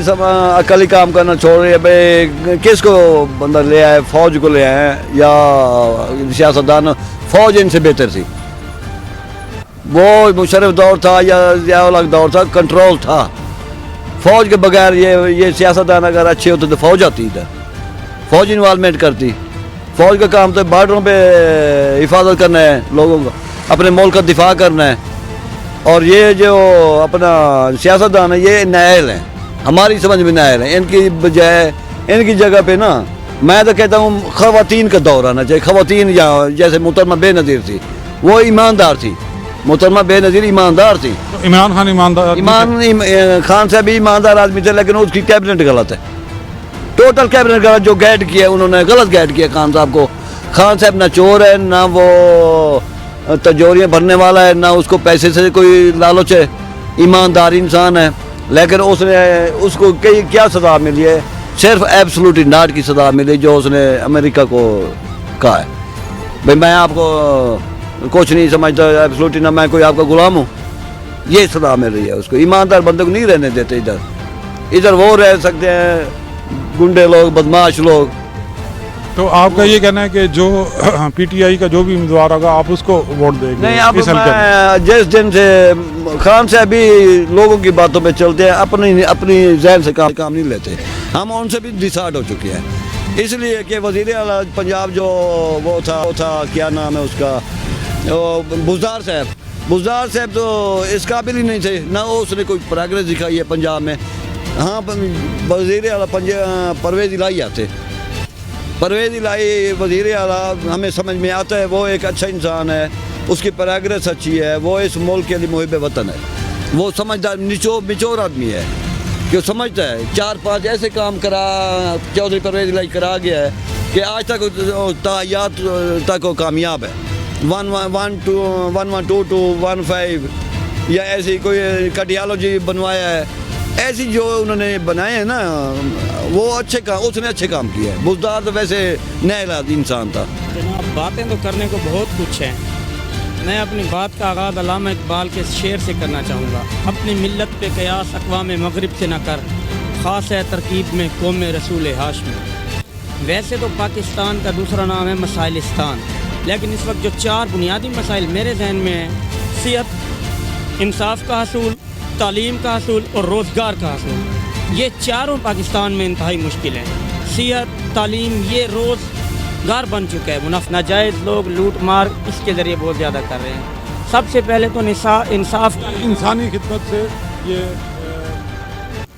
Speaker 2: عقلی کام کرنا چھوڑ رہی ہے. بھائی کس کو بندہ لے آئے, فوج کو لے آئے یا سیاستدان؟ فوج ان سے بہتر تھی. وہ مشرف دور تھا یا ضیاء الحق دور تھا, کنٹرول تھا. فوج کے بغیر یہ سیاستدان اگر اچھے ہوتے تو فوج آتی ادھر, فوج انوالومنٹ کرتی. فوج کا کام تو بارڈروں پہ حفاظت کرنا ہے لوگوں کا, اپنے ملک کا دفاع کرنا ہے. اور یہ جو اپنا سیاستدان ہے یہ نائل ہیں, ہماری سمجھ میں نائل ہیں. ان کی بجائے ان کی جگہ پہ نا میں تو کہتا ہوں خواتین کا دور آنا چاہیے. خواتین جیسے محترمہ بے نظیر تھی, وہ ایماندار تھی. محترمہ بے نظیر ایماندار تھی.
Speaker 1: عمران خان ایماندار,
Speaker 2: خان صاحب بھی ایماندار آدمی تھے, لیکن اس کی کیبنٹ غلط ہے. ٹوٹل کیبنٹ غلط, جو گائیڈ کیا انہوں نے غلط گائیڈ کیا خان صاحب کو. خان صاحب نہ چور ہے, نہ وہ تجوریاں بھرنے والا ہے, نہ اس کو پیسے سے کوئی لالچ ہے. ایماندار انسان ہے, لیکن اس کو کیا سزا ملی ہے؟ صرف ایبسلوٹلی ناٹ کی سزا ملی, جو اس نے امریکہ کو کہا ہے بھائی میں آپ کو کچھ نہیں سمجھتا, ایبسلوٹلی نہ میں کوئی آپ کا غلام ہوں. یہ سزا مل رہی ہے اس کو. ایماندار بندے کو نہیں رہنے دیتے ادھر وہ رہ سکتے ہیں گنڈے لوگ, بدماش لوگ.
Speaker 1: تو آپ کا یہ کہنا ہے کہ جو پی ٹی آئی کا جو بھی امیدوار ہوگا آپ اس کو ووٹ دیں گے؟
Speaker 2: نہیں, اب جس دن سے خان صاحب بھی لوگوں کی باتوں پہ چلتے ہیں, اپنی ذہن سے کام نہیں لیتے. ہم ان سے بھی ڈسائڈ ہو چکے ہیں, اس لیے کہ وزیر اعلیٰ پنجاب جو وہ تھا کیا نام ہے اس کا, بزدار صاحب تو اس قابل ہی نہیں تھے, نہ اس نے کوئی پروگریس دکھائی ہے پنجاب میں. ہاں وزیر اعلیٰ پرویز الہی آتے, پرویز الہی وزیر اعلیٰ ہمیں سمجھ میں آتا ہے, وہ ایک اچھا انسان ہے, اس کی پروگریس اچھی ہے, وہ اس ملک کے لیے محب وطن ہے, وہ سمجھدار مچور آدمی ہے کہ وہ سمجھتا ہے. 4-5 ایسے کام کرا چودھری پرویز الہی کرا گیا ہے کہ آج تک تاحیات تک وہ کامیاب ہے. 112215 یا ایسی کوئی کارڈیالوجی بنوایا ہے, ایسی جو انہوں نے بنائے ہیں نا, وہ اس نے اچھے کام کیا ہے. بزدار تو ویسے نئے انسان تھا.
Speaker 11: جناب باتیں تو کرنے کو بہت کچھ ہیں. میں اپنی بات کا آغاز علامہ اقبال کے شعر سے کرنا چاہوں گا. اپنی ملت پہ قیاس اقوام مغرب سے نہ کر, خاص ہے ترکیب میں قوم رسول ہاشمی. ویسے تو پاکستان کا دوسرا نام ہے مسائلستان, لیکن اس وقت جو 4 بنیادی مسائل میرے ذہن میں ہیں, صحت, انصاف کا حصول, تعلیم کا حصول اور روزگار کا حصول, یہ چاروں پاکستان میں انتہائی مشکل ہیں. صحت, تعلیم, یہ روزگار بن چکا ہے. منافع ناجائز لوگ لوٹ مار اس کے ذریعے بہت زیادہ کر رہے ہیں. سب سے پہلے تو انصاف,
Speaker 1: انسانی خدمت سے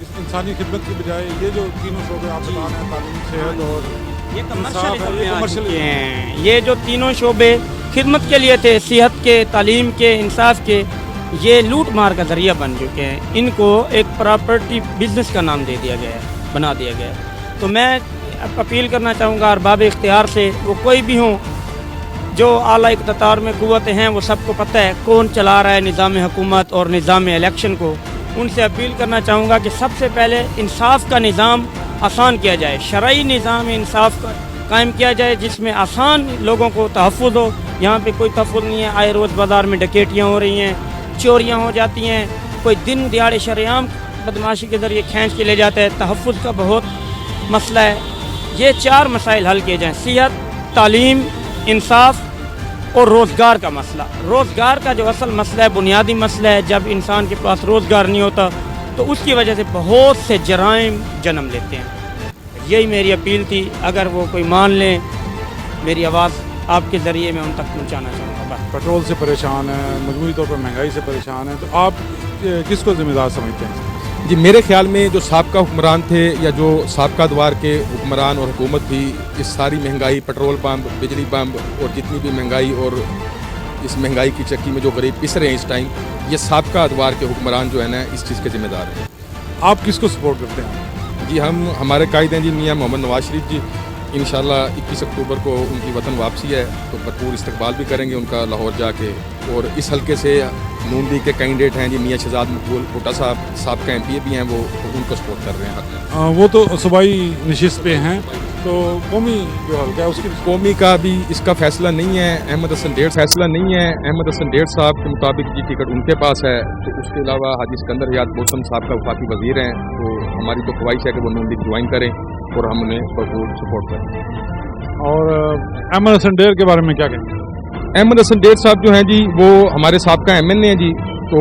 Speaker 1: اس انسانی خدمت کی بجائے یہ جو تینوں شعبے آپ بتا رہے ہیں, تعلیم, صحت اور
Speaker 11: یہ کمرشل ہیں. یہ جو تینوں شعبے خدمت کے لیے تھے, صحت کے, تعلیم کے, انصاف کے, یہ لوٹ مار کا ذریعہ بن چکے ہیں. ان کو ایک پراپرٹی بزنس کا نام دے دیا گیا ہے, بنا دیا گیا ہے. تو میں اپیل کرنا چاہوں گا ارباب اختیار سے, وہ کوئی بھی ہوں جو اعلیٰ اقتدار میں قوتیں ہیں, وہ سب کو پتہ ہے کون چلا رہا ہے نظام حکومت اور نظام الیکشن کو. ان سے اپیل کرنا چاہوں گا کہ سب سے پہلے انصاف کا نظام آسان کیا جائے, شرعی نظام انصاف کا قائم کیا جائے جس میں آسان لوگوں کو تحفظ ہو. یہاں پہ کوئی تحفظ نہیں ہے. آئے روز بازار میں ڈکیٹیاں ہو رہی ہیں, چوریاں ہو جاتی ہیں, کوئی دن دیہڑے شریعام بدماشی کے ذریعے کھینچ کے لے جاتا ہے. تحفظ کا بہت مسئلہ ہے. یہ 4 مسائل حل کیے جائیں, صحت, تعلیم, انصاف اور روزگار کا مسئلہ. روزگار کا جو اصل مسئلہ ہے, بنیادی مسئلہ ہے, جب انسان کے پاس روزگار نہیں ہوتا تو اس کی وجہ سے بہت سے جرائم جنم لیتے ہیں. یہی میری اپیل تھی, اگر وہ کوئی مان لیں میری آواز آپ کے ذریعے میں ان تک پہنچانا چاہوں گا.
Speaker 1: پیٹرول سے پریشان ہیں, مجموعی طور پر مہنگائی سے پریشان ہیں, تو آپ کس کو ذمہ دار سمجھتے ہیں؟
Speaker 12: جی میرے خیال میں جو سابقہ حکمران تھے یا جو سابقہ ادوار کے حکمران اور حکومت تھی, اس ساری مہنگائی, پیٹرول پمپ, بجلی پمپ اور جتنی بھی مہنگائی اور اس مہنگائی کی چکی میں جو غریب پس رہے ہیں اس ٹائم, یہ سابقہ ادوار کے حکمران جو ہے نا اس چیز کے ذمہ دار ہیں.
Speaker 1: آپ کس کو سپورٹ کرتے ہیں؟
Speaker 12: جی ہمارے قائد ہیں جی میاں محمد نواز شریف جی. انشاءاللہ 21 اکتوبر کو ان کی وطن واپسی ہے, تو بھرپور استقبال بھی کریں گے ان کا لاہور جا کے. اور اس حلقے سے نون لیگ کے کینڈیڈیٹ ہیں جی میاں شہزاد مقبول بھٹا صاحب, سابقہ ایم پی بھی ہیں, وہ ان کو سپورٹ کر رہے ہیں.
Speaker 1: وہ تو صوبائی نشست پہ ہیں, تو قومی جو حلقہ ہے اس کی
Speaker 12: قومی کا بھی اس کا فیصلہ نہیں ہے. احمد حسن ڈیڑھ فیصلہ نہیں ہے. احمد حسن ڈیڑھ صاحب کے مطابق جی ٹکٹ ان کے پاس ہے. تو اس کے علاوہ حاجی اسکندر حیات موسم صاحب کا وفاقی وزیر ہیں, تو ہماری تو خواہش ہے کہ وہ نون لیگ جوائن کریں اور ہم انہیں بھرپور سپورٹ کریں.
Speaker 1: اور احمد حسن ڈیر کے بارے میں کیا کہیں گے؟
Speaker 12: احمد حسن ڈیر صاحب جو ہیں جی وہ ہمارے سابقہ ایم این اے ہیں جی. تو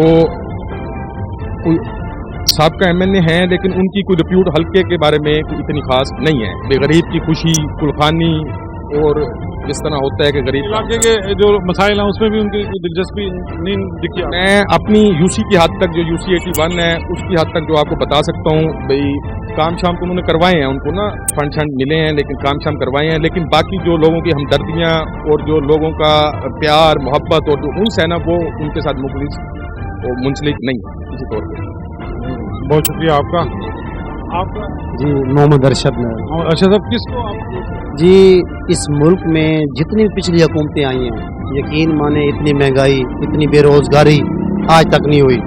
Speaker 12: سابقہ ایم این اے ہیں, لیکن ان کی کوئی ریپیوٹ حلقے کے بارے میں کوئی اتنی خاص نہیں ہے. بے غریب کی خوشی, کلخانی اور जिस तरह होता है कि गरीब
Speaker 1: इलाके के जो मसाइल हैं उसमें भी उनकी दिलचस्पी नहीं दिखी आपको?
Speaker 12: मैं अपनी यूसी की हद तक जो यूसी 81 है उसकी हद तक जो आपको बता सकता हूँ भाई, काम शाम तो उन्होंने करवाए हैं, उनको ना फंड शंड मिले हैं, लेकिन काम शाम करवाए हैं, लेकिन बाकी जो लोगों की हमदर्दियाँ और जो लोगों का प्यार मोहब्बत और जो उनस है ना, वो उनके साथ मुंसलिक नहीं है किसी तौर पर।
Speaker 1: बहुत शुक्रिया आपका। आपका
Speaker 13: जी मोहम्मद अरशद में।
Speaker 1: अच्छा साहब, किसको आप
Speaker 13: जी इस मुल्क में जितनी भी पिछली हुकूमतें आई हैं, यकीन माने इतनी महंगाई, इतनी बेरोज़गारी आज तक नहीं हुई।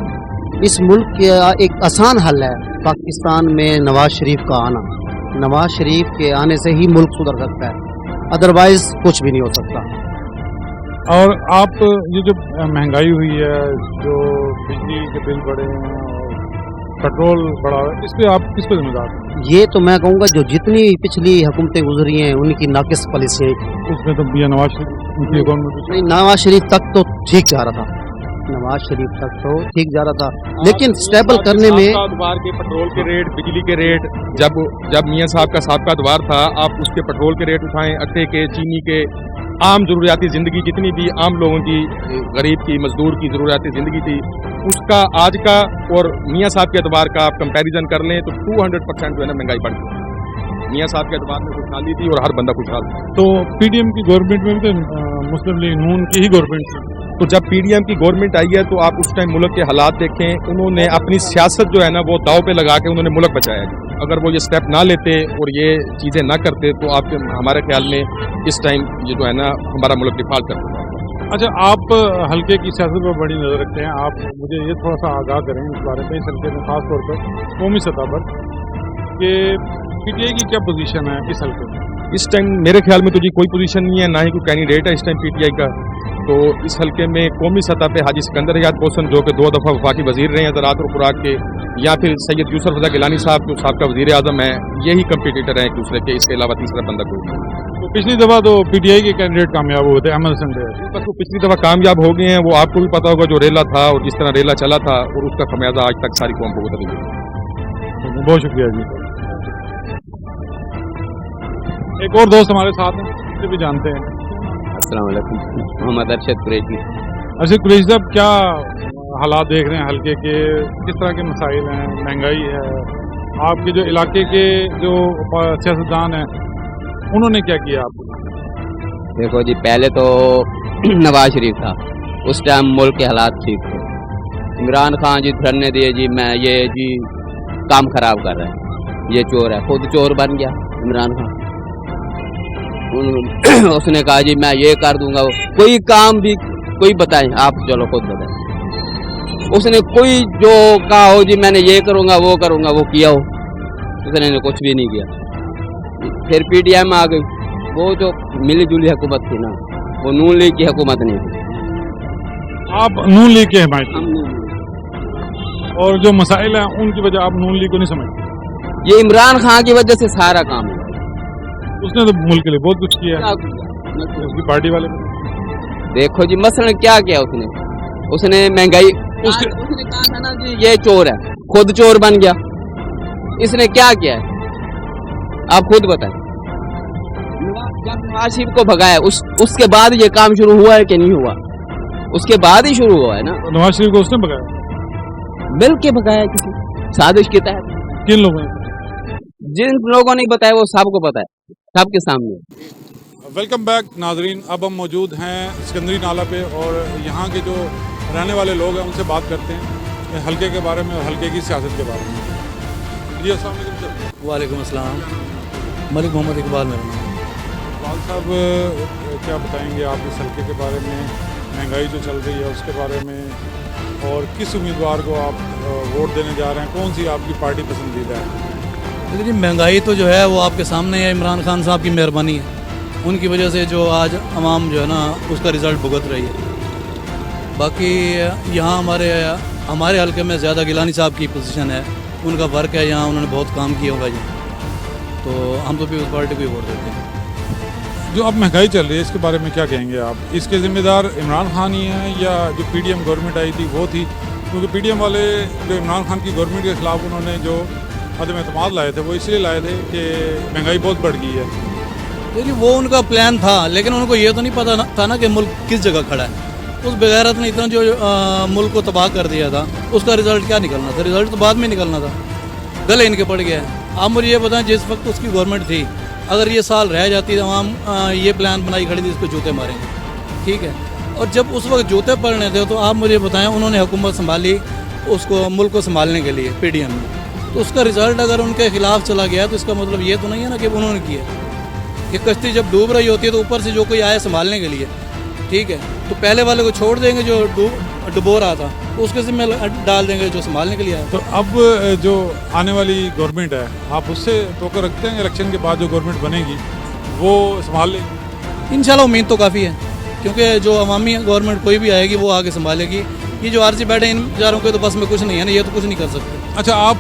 Speaker 13: इस मुल्क का एक आसान हल है पाकिस्तान में नवाज शरीफ का आना। नवाज शरीफ के आने से ही मुल्क सुधर सकता है, अदरवाइज कुछ भी नहीं हो सकता।
Speaker 1: और आप ये जो महंगाई हुई है, जो बिजली के बिल बढ़े हैं और पेट्रोल बढ़ा है, इस पे आप किस पे जिम्मेदार हैं?
Speaker 13: ये तो मैं कहूँगा जो जितनी पिछली हुकूमतें गुजरी हैं उनकी नाकिस पॉलिसी है।
Speaker 1: उसमें तो ये नवाज शरीफ उनकी गवर्नमेंट
Speaker 13: नहीं, नवाज शरीफ तक तो ठीक जा रहा था, नवाज शरीफ तक तो ठीक जा रहा था, लेकिन स्टेबल करने में
Speaker 12: अखबार के पेट्रोल के रेट, बिजली के रेट, जब मियाँ साहब का साबका अखबार था, आप उसके पेट्रोल के रेट उठाएं, आटे के, चीनी के, आम ज़रूरियाती ज़िंदगी जितनी भी आम लोगों की, गरीब की, मजदूर की ज़रूरियाती ज़िंदगी थी, उसका आज का और मियाँ साहब के अतबार का आप कंपैरिजन कर लें तो 200% जो है ना महंगाई बढ़ गई। मियाँ साहब के अतबार में खुशहाली थी और हर बंदा खुशहाल था।
Speaker 1: तो पीडीएम की गवर्नमेंट में भी तो मुस्लिम लीग नून की ही गवर्नमेंट थी।
Speaker 12: तो जब पीडीएम की गवर्नमेंट आई है तो आप उस टाइम मुल्क के हालात देखें, उन्होंने अपनी सियासत जो है ना वो दाव पे लगा के उन्होंने मुल्क बचाया। अगर वो ये स्टेप ना लेते और ये चीज़ें ना करते तो आप हमारे ख्याल में इस टाइम ये जो है ना हमारा मुल्क डिफॉल्ट कर सकता है।
Speaker 1: अच्छा, आप हल्के की सियासत पर बड़ी नज़र रखते हैं, आप मुझे ये थोड़ा सा आगाह करें इस बारे में, इस हल्के में खास तौर पर कौमी सतह पर, कि पीटीआई की क्या पोजीशन है इस हल्के में?
Speaker 12: इस टाइम मेरे ख्याल में तो जी कोई पोजीशन नहीं है, ना ही कोई कैंडिडेट है इस टाइम पीटीआई का। तो इस हल्के में कौमी सतह पे हाजी सिकंदर हयात पोसन जो कि 2 दफ़ा वफाकी वज़ीर रहे हैं ज़राअत और खुराक के, या फिर सैयद यूसुफ रज़ा गिलानी साहब जो साहब का वज़ीर आज़म है, यही कंपटीटर हैं एक दूसरे के, इसके अलावा तीसरा बंदा कोई नहीं।
Speaker 1: तो पिछली दफ़ा तो पीटीआई के कैंडिडेट कामयाब हुए थे, अहमद हसन थे,
Speaker 12: बस वो पिछली दफ़ा कामयाब हो गए हैं। वो आपको भी पता होगा जो रेला था और जिस तरह रेला चला था, और उसका खमियाजा आज तक सारी कौम को भुगतना है।
Speaker 1: बहुत शुक्रिया जी। एक और दोस्त हमारे साथ हैं, उसे भी जानते हैं।
Speaker 14: अस्सलाम वालेकुम, मोहम्मद अरशद कुरैशी।
Speaker 1: अच्छा कुरैशी साहब, क्या हालात देख रहे हैं हल्के के, किस तरह के मसाइल हैं? महंगाई है, आपके जो इलाके के जो सियासतदान हैं उन्होंने क्या किया आपको?
Speaker 14: देखो जी, पहले तो नवाज शरीफ था, उस टाइम मुल्क के हालात ठीक थे। इमरान खान जी धरने दिए जी, मैं ये जी काम खराब कर रहा है, ये चोर है, खुद चोर बन गया इमरान खान। उसने कहा जी मैं ये कर दूंगा, कोई काम भी कोई बताएं आप, चलो खुद बताएं। उसने कोई जो कहा हो जी मैंने ये करूंगा वो करूंगा, वो किया हो, उसने कुछ भी नहीं किया। फिर पीटीएम आ गई, वो जो मिली जुली हुकूमत थी ना, वो नून लीग की हुकूमत नहीं थी।
Speaker 1: आप नून लीग के हिमायती, और जो मसाइल हैं उनकी वजह आप नून लीग को नहीं समझते?
Speaker 14: ये इमरान खान की वजह से सारा काम है।
Speaker 1: उसने तो मुल्क के लिए बहुत कुछ किया है, उसकी पार्टी वाले।
Speaker 14: देखो जी मसलन क्या किया उसने महंगाई, उसने कहा था ना जी ये चोर है, खुद चोर बन गया। इसने क्या किया है आप खुद बताएं। जब नवाज शरीफ को भगाया उसके बाद ये काम शुरू हुआ है कि नहीं हुआ? उसके बाद ही शुरू हुआ है ना।
Speaker 1: नवाज शरीफ को उसने भगाया,
Speaker 14: मिल के भगाया किसी साजिश के तहत।
Speaker 1: किन लोगों ने?
Speaker 14: जिन लोगों ने बताया वो सबको पता है, सबके सामने।
Speaker 1: वेलकम बैक नाजरीन, अब हम मौजूद हैं सिकंदरी नाला पे और यहाँ के जो रहने वाले लोग हैं उनसे बात करते हैं हल्के के बारे में और हल्के की सियासत के बारे में। जी अस्सलाम वालेकुम सर।
Speaker 15: वालेकुम अस्सलाम, मलिक मोहम्मद इकबाल मेरा नाम।
Speaker 1: इकबाल साहब, क्या बताएंगे आप इस हल्के के बारे में, महंगाई जो चल रही है उसके बारे में, और किस उम्मीदवार को आप वोट देने जा रहे हैं, कौन सी आपकी पार्टी पसंदीदा है?
Speaker 15: लेकिन महंगाई तो जो है वो आपके सामने है, इमरान खान साहब की मेहरबानी है, उनकी वजह से जो आज आवाम जो है ना उसका रिज़ल्ट भुगत रही है। बाकी यहाँ हमारे हल्के में ज़्यादा गिलानी साहब की पोजीशन है, उनका फ़र्क है, यहाँ उन्होंने बहुत काम किया होगा जी, तो हम तो पीपल्स पार्टी को ही वोट देते हैं।
Speaker 1: जो अब महंगाई चल रही है इसके बारे में क्या कहेंगे आप? इसके ज़िम्मेदार इमरान खान ही हैं या जो पीडीएम गवर्नमेंट आई थी वो थी? क्योंकि पीडीएम वाले जो इमरान खान की गवर्नमेंट के ख़िलाफ़ उन्होंने जो अदम एतमाद लाए थे वो इसलिए लाए थे कि महंगाई बहुत बढ़ गई है,
Speaker 15: देखिए वो उनका प्लान था, लेकिन उनको ये तो नहीं पता था ना कि मुल्क किस जगह खड़ा है। उस बेगैरत ने इतना जो मुल्क को तबाह कर दिया था, उसका रिजल्ट क्या निकलना था? रिजल्ट तो बाद में निकलना था, गले इनके पड़ गया है। आप मुझे ये बताएं, जिस वक्त उसकी गवर्नमेंट थी, अगर ये साल रह जाती तो हम ये प्लान बनाई खड़ी थी इसको जूते मारेंगे, ठीक है। और जब उस वक्त जूते पड़ने थे तो आप मुझे बताएं, उन्होंने हुकूमत संभाली उसको मुल्क को संभालने के लिए PDM में, तो उसका रिजल्ट अगर उनके खिलाफ चला गया तो इसका मतलब ये तो नहीं है ना कि उन्होंने किया। कि कश्ती जब डूब रही होती है तो ऊपर से जो कोई आया संभालने के लिए, ठीक है, तो पहले वाले को छोड़ देंगे जो डुबो रहा था, तो उसके जिम्मे डाल देंगे जो संभालने के लिए आया।
Speaker 1: तो अब जो आने वाली गवर्नमेंट है, आप उससे टोकर रखते हैं इलेक्शन के बाद जो गवर्नमेंट बनेगी वो संभाल लेगी?
Speaker 15: इंशाल्लाह उम्मीद तो काफ़ी है, क्योंकि जो अवामी गवर्नमेंट कोई भी आएगी वो आगे संभालेगी। ये जो आरजी बैठे इन बेचारों के तो बस में कुछ नहीं है ना, ये तो कुछ नहीं कर सकते।
Speaker 1: अच्छा, आप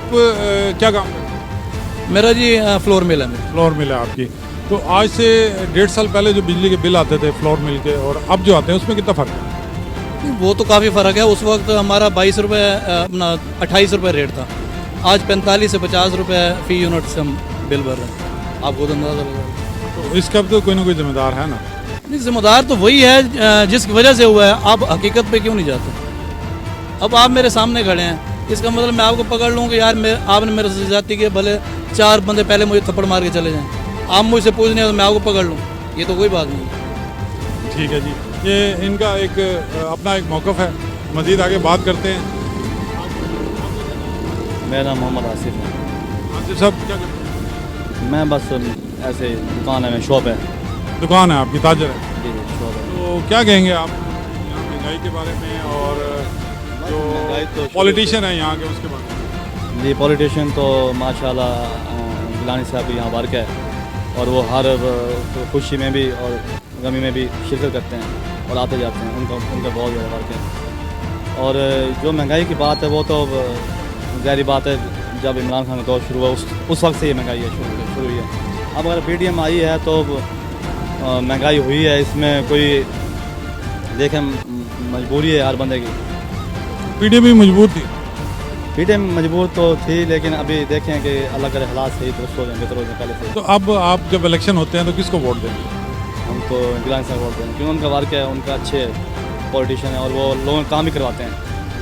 Speaker 1: क्या काम करते हैं?
Speaker 15: मेरा जी फ्लोर मिल है। मेरा
Speaker 1: फ्लोर मिल है आपकी। तो आज से 1.5 साल पहले जो बिजली के बिल आते थे फ्लोर मिल के और अब जो आते हैं उसमें कितना फ़र्क है?
Speaker 15: वो तो काफ़ी फ़र्क है। उस वक्त हमारा 22 रुपये अपना 28 रुपये रेट था, आज 45 से 50 रुपये फ़ी यूनिट से हम बिल भर रहे हैं। आपको तो अंदाज़ा लगा।
Speaker 1: तो इसका भी तो कोई ना कोई जिम्मेदार है ना?
Speaker 15: नहीं, जिम्मेदार तो वही है जिसकी वजह से हुआ है। आप हकीकत पे क्यों नहीं जाते? अब आप मेरे सामने खड़े हैं, इसका मतलब मैं आपको पकड़ लूँ कि यार आपने मेरे से ज्यादती की, भले 4 बंदे पहले मुझे थप्पड़ मार के चले जाएँ, आप मुझसे पूछने तो मैं आपको पकड़ लूँ, ये तो कोई बात नहीं।
Speaker 1: ठीक है जी, ये इनका एक अपना एक मौक़िफ़ है। मज़ीद आगे बात करते हैं।
Speaker 16: मेरा नाम मोहम्मद आसिफ है।
Speaker 1: आसिफ साहब क्या करते हैं?
Speaker 16: मैं बस ऐसे दुकान है, मैं शॉप है।
Speaker 1: दुकान है आपकी, ताजर है?
Speaker 16: जी शॉप है।
Speaker 1: तो क्या कहेंगे आप यहाँ महंगाई के बारे में और जो पॉलिटिशियन है यहाँ के उसके बारे में?
Speaker 16: जी पॉलिटिशियन तो माशाल्लाह गिलानी साहब यहाँ वर्क है, और वो हर खुशी में भी और गमी में भी शिरकत करते हैं और आते जाते हैं। उनका बहुत ज़्यादा वर्क है। और जो महंगाई की बात है वो तो ज़ाहिर बात है, जब इमरान खान का दौर शुरू हुआ उस वक्त से ये महंगाई शुरू हुई है। अब अगर PDM आई है तो महंगाई हुई है, इसमें कोई देखें मजबूरी है हर बंदे की।
Speaker 1: PDM भी मजबूर थी?
Speaker 16: PDM मजबूर तो थी, लेकिन अभी देखें कि अल्लाह करे हालात सही दुरुस्त हो जाए, बेहतर हो जाए पहले से।
Speaker 1: तो अब आप जब इलेक्शन होते हैं तो किसको वोट देंगे?
Speaker 16: हम तो गिलानी साहब वोट देंगे, क्योंकि उनका वर्क है, उनका अच्छे पॉलिटिशियन है और वो लोगों का काम भी करवाते हैं।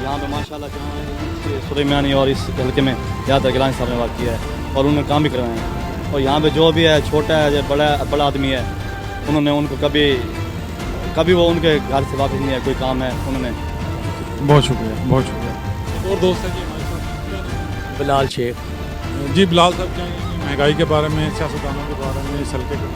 Speaker 16: यहाँ पे माशाल्लाह जहाँ सुलेमानी और इस हल्के में ज़्यादातर गिलानी साहब ने वर्क किया है और उन्होंने काम भी करवाए हैं। और यहाँ पे जो भी है, छोटा है या बड़ा आदमी है, उन्होंने उनको कभी वो उनके घर से वापस नहीं है, कोई काम है उन्होंने।
Speaker 1: बहुत शुक्रिया, बहुत शुक्रिया। और दोस्त है जी हमारे साथ,
Speaker 17: बिलाल शेख।
Speaker 1: जी बिलाल साहब, क्या महंगाई के बारे में, सियासतदानों के बारे में, इस हल्के के?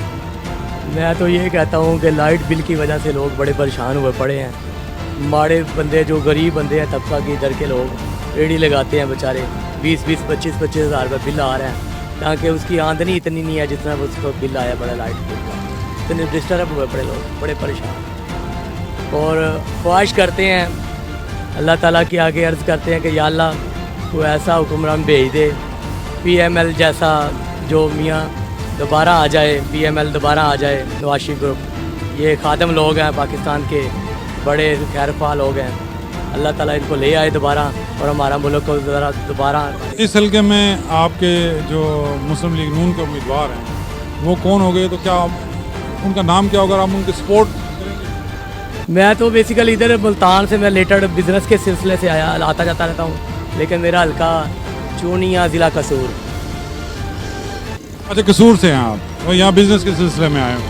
Speaker 17: मैं तो ये कहता हूँ कि लाइट बिल की वजह से लोग बड़े परेशान हुए पड़े हैं। माड़े बंदे, जो गरीब बंदे हैं, तबका की इधर के लोग रेडी लगाते हैं बेचारे, 20-20, 25-25 हज़ार रुपये बिल आ रहे हैं, ताकि उसकी आमदनी इतनी नहीं है जितना उसको बिल आया बड़ा लाइट बिल का। इतने डिस्टर्ब हुए पड़े लोग, बड़े परेशान। और ख्वाहिश करते हैं अल्लाह ताला के आगे अर्ज़ करते हैं कि या अल्लाह कोई ऐसा हुक्मरान भेज दे, PML जैसा, जो मियाँ दोबारा आ जाए, PML दोबारा आ जाए, नवाज शरीफ ग्रुप। ये खादम लोग हैं पाकिस्तान के, बड़े खैरपा लोग हैं। अल्लाह ताला इनको ले आए दोबारा और हमारा मुल्क को दोबारा।
Speaker 1: इस हल्के में आपके जो मुस्लिम लीग नून के उम्मीदवार हैं वो कौन हो गए, तो क्या उनका नाम क्या होगा, आप उनकी सपोर्ट करेंगे?
Speaker 17: मैं तो बेसिकली इधर मुल्तान से, मैं रिलेटेड बिज़नेस के सिलसिले से आता जाता रहता हूँ, लेकिन मेरा हल्का चूनिया ज़िला कसूर।
Speaker 1: अच्छा, कसूर से हैं आप और यहाँ बिजनेस के सिलसिले में आए हो?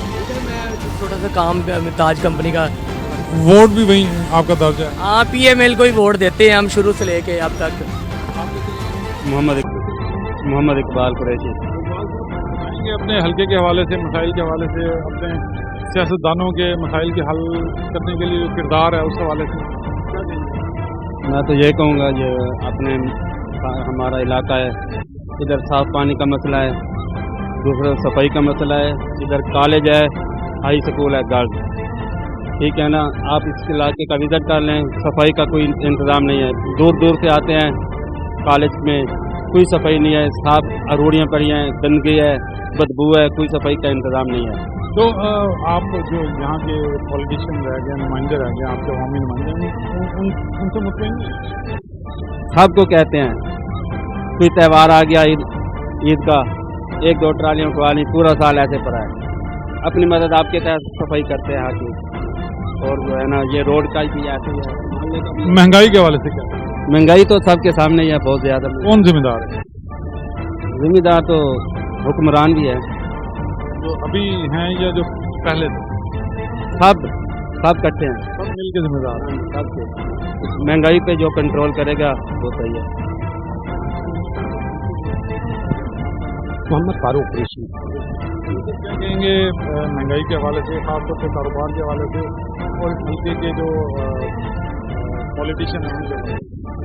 Speaker 17: छोटा सा काम, ताज कंपनी का।
Speaker 1: वोट भी वही आपका दर्ज है?
Speaker 17: हाँ, PML को ही वोट देते हैं हम शुरू से लेके अब तक।
Speaker 16: मोहम्मद इकबाल कुरैशी।
Speaker 1: अपने हल्के के हवाले से, मसाइल के हवाले से, अपने सियासतदानों के मसाइल के हल करने के लिए जो किरदार है उस हवाले से क्या कहेंगे?
Speaker 16: मैं तो ये कहूँगा, ये अपने हमारा इलाका है, इधर साफ़ पानी का मसला है, दूसरा सफाई का मसला है, इधर कॉलेज है, हाई स्कूल है गर्ल्स, ठीक है ना। आप इस इलाके का विज़िट कर लें, सफाई का कोई इंतज़ाम नहीं है, दूर दूर से आते हैं कॉलेज में, कोई सफाई नहीं है, साफ अरूड़ियाँ पड़ी हैं, गंदगी है, बदबू है, कोई सफाई का इंतज़ाम नहीं है।
Speaker 1: तो आप जो यहाँ के पॉलिटिशियन रह गए, नुमाइंदे रह गए, आपके अवामी नुमाइंदे, उनसे मुतमईन नहीं?
Speaker 16: सबको कहते हैं, कोई त्यौहार आ गया ईद का, 1-2 ट्रालियों को आनी, पूरा साल ऐसे पड़ा है,
Speaker 14: अपनी मदद आपके तहत सफाई करते हैं हर चीज़। और जो है ना ये रोड का भी ऐसे ही है।
Speaker 1: महंगाई के हवाले से क्या,
Speaker 14: महंगाई तो सबके सामने ही है बहुत ज़्यादा।
Speaker 1: कौन जिम्मेदार है?
Speaker 14: जिम्मेदार तो हुक्मरान भी है,
Speaker 1: जो अभी हैं या जो पहले थे?
Speaker 14: सब इकट्ठे हैं,
Speaker 1: सब मिल के जिम्मेदार हैं।
Speaker 14: सबके महंगाई पे जो कंट्रोल करेगा वो सही है।
Speaker 13: मोहम्मद फारूक कुरैशी।
Speaker 1: क्या कहेंगे महंगाई के हवाले से, खासतौर से कारोबार के हवाले से और इस हल्के के जो पॉलिटिशियन हैं?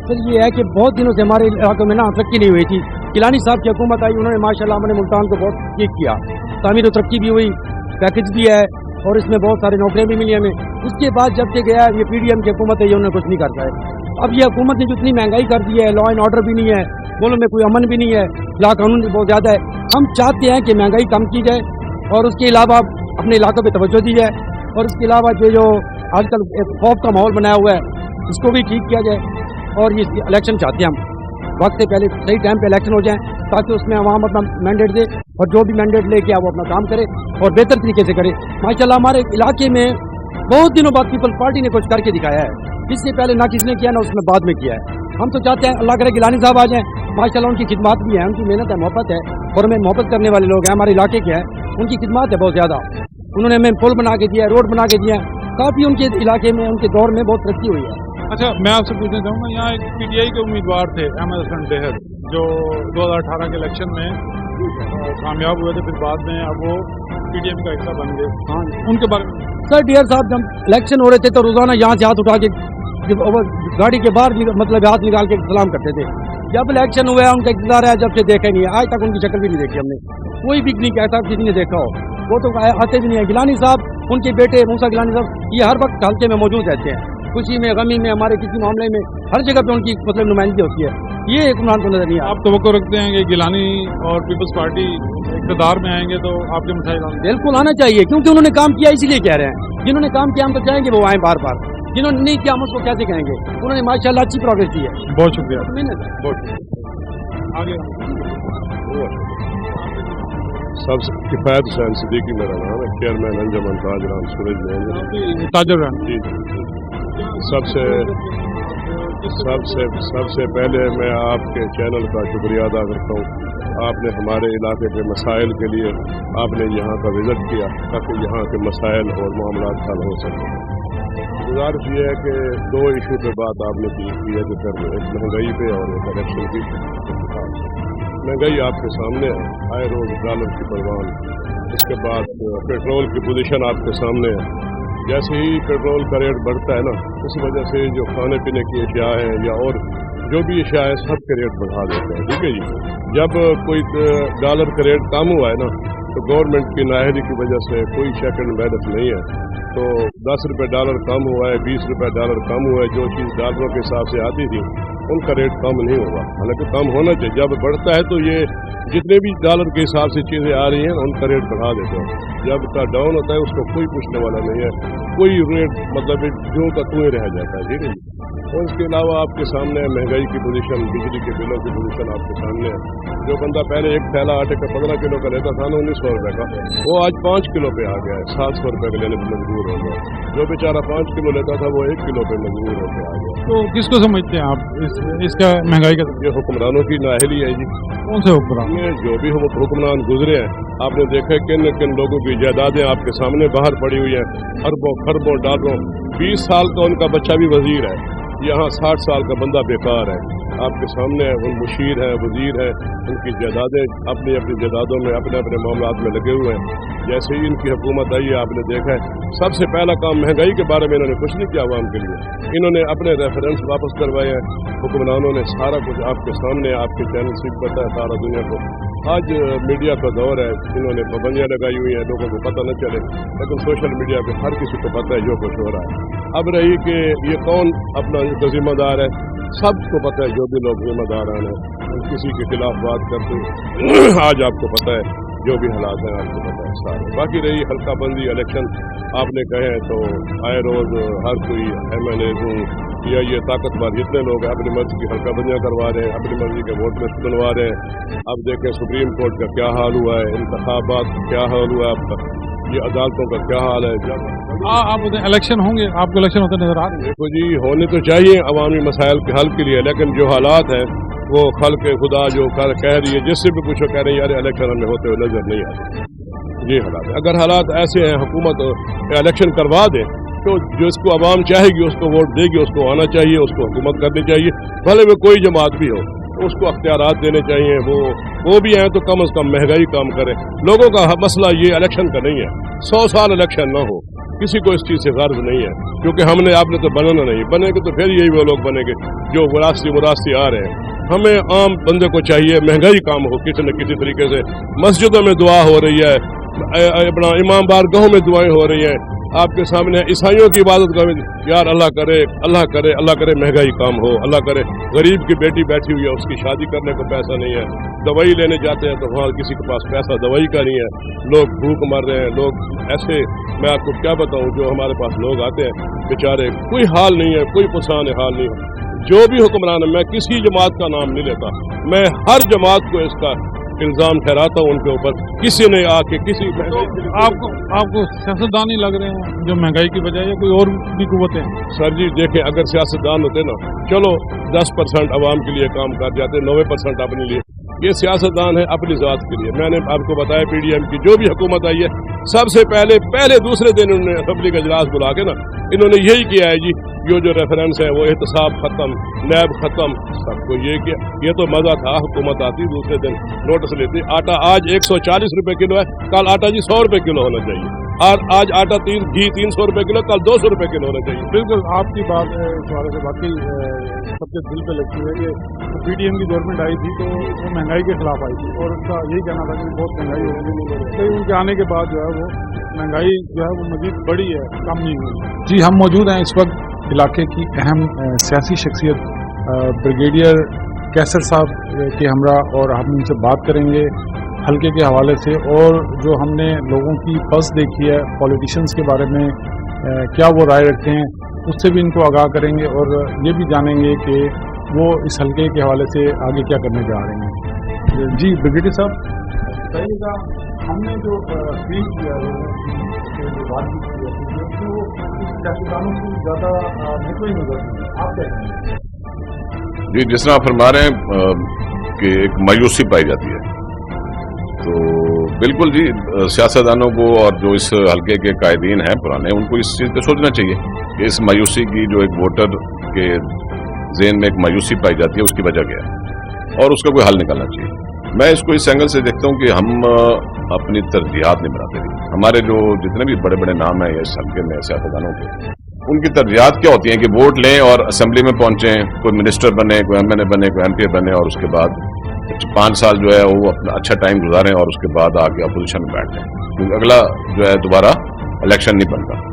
Speaker 18: सर ये है कि बहुत दिनों से हमारे इलाकों में ना तरक्की नहीं हुई थी। गिलानी साहब की हुकूमत आई, उन्होंने माशाल्लाह हमारे मुल्तान को बहुत ठीक किया, तामीर और तरक्की भी हुई, पैकेज भी है और इसमें बहुत सारी नौकरियां भी मिली हमें। उसके बाद जब से गया ये PDM की हुकूमत है, ये उन्होंने कुछ नहीं करता है। अब ये हुकूमत ने जो इतनी महंगाई कर दी है, लॉ एंड ऑर्डर भी नहीं है, मुल्क में कोई अमन भी नहीं है, ला कानून भी बहुत ज़्यादा है। हम चाहते हैं कि महंगाई कम की जाए और उसके अलावा अपने इलाकों पर तवज्जो दी जाए और उसके अलावा जो आजकल एक खौफ का माहौल बनाया हुआ है इसको भी ठीक किया जाए। और ये इलेक्शन चाहते हैं हम वक्त से पहले सही टाइम पे इलेक्शन हो जाए ताकि उसमें आवाम अपना मैंडेट दे और जो भी मैंडेट लेके वो अपना काम करे और बेहतर तरीके से करे। माशाल्लाह हमारे इलाके में बहुत दिनों बाद पीपल पार्टी ने कुछ करके दिखाया है, जिससे पहले ना किसी ने किया ना उसमें बाद में किया है। हम तो चाहते हैं अल्लाह करे गिलानी साहब आ जाएं, माशाल्लाह उनकी खिदमत भी है, उनकी मेहनत है, मोहब्बत है और हमें मोहब्बत करने वाले लोग हैं, हमारे इलाके के हैं, उनकी खिदमत है बहुत ज़्यादा। उन्होंने हमें पुल बना के दिया है, रोड बना के दिया है, काफ़ी उनके इलाके में उनके दौर में बहुत तरक्की हुई है।
Speaker 1: अच्छा, मैं आपसे पूछना चाहूँगा, यहाँ एक PTI के उम्मीदवार थे अहमद हसन डेहर, जो 2018 के इलेक्शन में कामयाब हुए थे, फिर बाद में अब वो PDM का हिस्सा बन गए। हाँ, उनके बारे में
Speaker 18: सर डेहर साहब जब इलेक्शन हो रहे थे तो रोज़ाना यहाँ से हाथ उठा के गाड़ी के बाहर मतलब हाथ निकाल के सलाम करते थे। जब इलेक्शन हुआ है उनका इंतजार है, जब से देखा ही नहीं है, आज तक उनकी शक्ल भी नहीं देखी हमने, कोई भी नहीं कहता किसी ने देखा हो, वो तो आते भी नहीं है। गिलानी साहब, उनके बेटे मूसा गिलानी साहब, ये हर वक्त हल्के में मौजूद रहते हैं, खुशी में गमी में हमारे किसी मामले में हर जगह पे उनकी मतलब नुमाइंदगी होती है। ये हुक्मरान को नजर नहीं आता।
Speaker 1: आप तवक्को रखते हैं कि गिलानी और पीपल्स पार्टी इक़्तिदार में आएंगे तो आपके मसाइल
Speaker 18: बिल्कुल आना चाहिए, क्योंकि उन्होंने काम किया इसीलिए कह रहे हैं। जिन्होंने काम किया हम तो चाहेंगे वो आए बार बार, जिन्होंने नहीं किया हम उसको कैसे कहेंगे। उन्होंने माशाल्लाह अच्छी प्रोग्रेस की है।
Speaker 1: बहुत शुक्रिया,
Speaker 18: बहुत
Speaker 1: आगे।
Speaker 19: सबसे किफ़ायत हुसैन सिद्दीकी मेरा नाम है, चेयरमैन अंजुमन ताजरान सूरज में
Speaker 1: ताजरान।
Speaker 19: जी सबसे पहले मैं आपके चैनल का शुक्रिया अदा करता हूँ। आपने हमारे इलाके के मसाइल के लिए आपने यहाँ का विज़िट किया ताकि यहाँ के मसाइल और मामलात हल हो सकें। गुजारिश ये है कि 2 इशू पे बात आपने की है, तो फिर एक महंगाई पे और एक इलेक्शन की। महंगाई आपके सामने है, आए रोज डॉलर की परवान, इसके बाद पेट्रोल की पोजीशन आपके सामने है। जैसे ही पेट्रोल का रेट बढ़ता है ना, उस वजह से जो खाने पीने की अशिया है या और जो भी अशिया है सब के रेट बढ़ा देते हैं। ठीक है जी, जब कोई डॉलर का रेट कम हुआ है ना, तो गवर्नमेंट की नाअहली की वजह से कोई चेक एंड बैलेंस नहीं है, तो 10 रुपये डॉलर कम हुआ है, 20 रुपये डॉलर कम हुआ है, जो चीज़ डॉलरों के हिसाब से आती थी उनका रेट कम नहीं होगा। हालांकि कम होना चाहिए, जब बढ़ता है तो ये जितने भी डॉलर के हिसाब से चीज़ें आ रही हैं उनका रेट बढ़ा देते हैं। जब का डाउन होता है उसको कोई पूछने वाला नहीं है, कोई रेट मतलब जो का तू ही रह जाता है। ठीक है, और इसके अलावा आपके सामने महंगाई की पोजीशन, बिजली के बिलों की पोजीशन आपके सामने है। जो बंदा पहले एक थैला आटे का 15 किलो का लेता था ना 1900 रुपये का, वो आज 5 किलो पे आ गया है, 700 रुपये का लेने पर मजबूर हो गया। जो बेचारा 5 किलो लेता था वो 1 किलो पे मजबूर होकर आ गया।
Speaker 1: तो किसको समझते हैं आप इसका महंगाई का?
Speaker 19: ये हुक्मरानों की नाअहली है जी।
Speaker 1: कौन से हुक्मरान?
Speaker 19: जो भी हुक्मरान गुजरे हैं, आपने देखा किन किन लोगों की जायदादें आपके सामने बाहर पड़ी हुई है, अरबों खरबों डॉलरों। 20 साल का उनका बच्चा भी वजीर है, यहाँ 60 साल का बंदा बेकार है। आपके सामने उन मुशीर हैं, वजीर हैं, उनकी जायदादें अपनी अपनी जायदादों में अपने अपने मामलात में लगे हुए हैं। जैसे ही इनकी हुकूमत आई है, आपने देखा है सबसे पहला काम महंगाई के बारे में इन्होंने कुछ नहीं किया आवाम के लिए। इन्होंने अपने रेफरेंस वापस करवाए हैं। हुक्मरानों ने सारा कुछ आपके सामने, आपके चैनल से पता है सारा दुनिया को। आज मीडिया का दौर है, इन्होंने पाबंदियाँ लगाई हुई हैं, लोगों को पता न चले, लेकिन सोशल मीडिया पे हर किसी को पता है जो कुछ हो रहा है। अब रही कि ये कौन अपना जिम्मेदार है, सबको पता है, जो भी लोग जिम्मेदारान हैं किसी के खिलाफ बात करते आज आपको पता है, जो भी हालात हैं आपको पता है सारे। बाकी रही हल्का बंदी इलेक्शन आपने कहे तो आए रोज हर कोई MLA हूँ या ये ताकतवर जितने लोग हैं अपनी मर्जी की हल्का बंदियाँ करवा रहे हैं, अपनी मर्जी के वोट लिस्ट बनवा रहे हैं। अब देखें सुप्रीम कोर्ट का क्या हाल हुआ है, इंतखाबात क्या हाल हुआ है आपका। ये अदालतों का क्या हाल है। जब
Speaker 1: आप इलेक्शन होंगे, आपको इलेक्शन होते नजर आ रहे हैं?
Speaker 19: देखो जी, होने तो चाहिए अवामी मसाइल के हल के लिए, लेकिन जो हालात हैं वो खल्क खुदा जो कह रही है, जिससे भी पूछो कह रही है यार इलेक्शन हमें होते हुए नजर नहीं आते। ये हालात है। अगर हालात ऐसे हैं, हुकूमत इलेक्शन करवा दे तो जो इसको अवाम चाहेगी उसको वोट देगी, उसको आना चाहिए, उसको हुकूमत करनी चाहिए, भले वो कोई जमात भी हो, उसको अख्तियारात देने चाहिए। वो भी हैं तो कम अज़ कम महंगाई कम करें। लोगों का मसला ये इलेक्शन का नहीं है, 100 साल इलेक्शन ना हो, किसी को इस चीज़ से गर्ज नहीं है, क्योंकि आपने तो बनना नहीं, बनेंगे तो फिर यही वो लोग बनेंगे जो वरासती आ रहे हैं। हमें आम बंदे को चाहिए महंगाई कम हो किसी न किसी तरीके से। मस्जिदों में दुआ हो रही है, अपना इमाम बारगाहों में दुआएं हो रही हैं, आपके सामने ईसाइयों की इबादत का यार अल्लाह करे अल्लाह करे अल्लाह करे महंगाई कम हो, अल्लाह करे। गरीब की बेटी बैठी हुई है, उसकी शादी करने को पैसा नहीं है, दवाई लेने जाते हैं तो वहाँ किसी के पास पैसा दवाई का नहीं है, लोग भूख मर रहे हैं। लोग ऐसे, मैं आपको क्या बताऊँ, जो हमारे पास लोग आते हैं बेचारे, कोई हाल नहीं है, कोई पुरसान हाल नहीं है। जो भी हुक्मरान है, मैं किसी जमात का नाम नहीं लेता, मैं हर जमात को इसका इल्ज़ाम ठहराता हूँ उनके ऊपर, किसी ने आके किसी
Speaker 1: तो आपको सियासतदान ही लग रहे हैं जो महंगाई की वजह या कोई और भी कुव्वतें हैं?
Speaker 19: सर जी देखें, अगर सियासतदान होते ना, चलो 10% आवाम के लिए काम कर जाते, 90% अपने लिए। ये सियासतदान है अपनी ज़ात के लिए। मैंने आपको बताया PDM की जो भी हुकूमत आई है, सबसे पहले दूसरे दिन उन्होंने असेंबली का इजलास बुला के ना इन्होंने यही किया है जी, जो रेफरेंस है वो एहतसाब खत्म, नैब खत्म, सबको ये किया। ये तो मज़ा था, हुकूमत आती दूसरे दिन नोटिस लेती। आटा आज 140 रुपये किलो है, कल आटा जी 100 रुपये किलो होना चाहिए, और आज आटा घी 300 रुपये किलो, कल 200 रुपये किलो होना चाहिए।
Speaker 1: बिल्कुल आपकी बात इस वाले से वाकई सबके दिल पे लगती है कि PDM की गवर्नमेंट आई थी तो वो महंगाई के खिलाफ आई थी, और उसका यही कहना था कि बहुत महंगाई हो रही है। उनके आने के बाद जो है वो महंगाई जो है वो मजीद बढ़ी है, कम नहीं हुई। जी, हम मौजूद हैं इस वक्त इलाके की अहम सियासी शख्सियत ब्रिगेडियर कैसर साहब के हमरा, और हम उनसे बात करेंगे हल्के के हवाले से, और जो हमने लोगों की पल्स देखी है पॉलिटिशियंस के बारे में क्या वो राय रखते हैं, उससे भी इनको आगाह करेंगे, और ये भी जानेंगे कि वो इस हल्के के हवाले से आगे क्या करने जा रहे हैं। जी ब्रिगेडियर साहब बताइएगा, हमने जो फील किया है जो बात की है वो सियासतदानों की ज़्यादा निकली नजर आप क्या कहेंगे?
Speaker 20: जी, जिस तरह आप फरमा रहे हैं कि एक मायूसी पाई जाती है, तो बिल्कुल जी, सियासतदानों को और जो इस हल्के के कायदीन हैं पुराने, उनको इस चीज़ पर सोचना चाहिए कि इस मायूसी की जो एक वोटर के ज़हन में एक मायूसी पाई जाती है, उसकी वजह क्या है और उसका कोई हल निकालना चाहिए। मैं इसको इस एंगल से देखता हूँ कि हम अपनी तरजीहात नहीं बनाते। हमारे जो जितने भी बड़े बड़े नाम हैं इस हल्के में सियासतदानों के, उनकी तरजीहात क्या होती हैं कि वोट लें और असेंबली में पहुँचें, कोई मिनिस्टर बने, कोई MNA बने, कोई MP बने, और उसके बाद 5 साल जो है वो अपना अच्छा टाइम गुजारें और उसके बाद आके अपोजिशन में बैठ जाएं, क्योंकि अगला जो है दोबारा इलेक्शन नहीं बनता।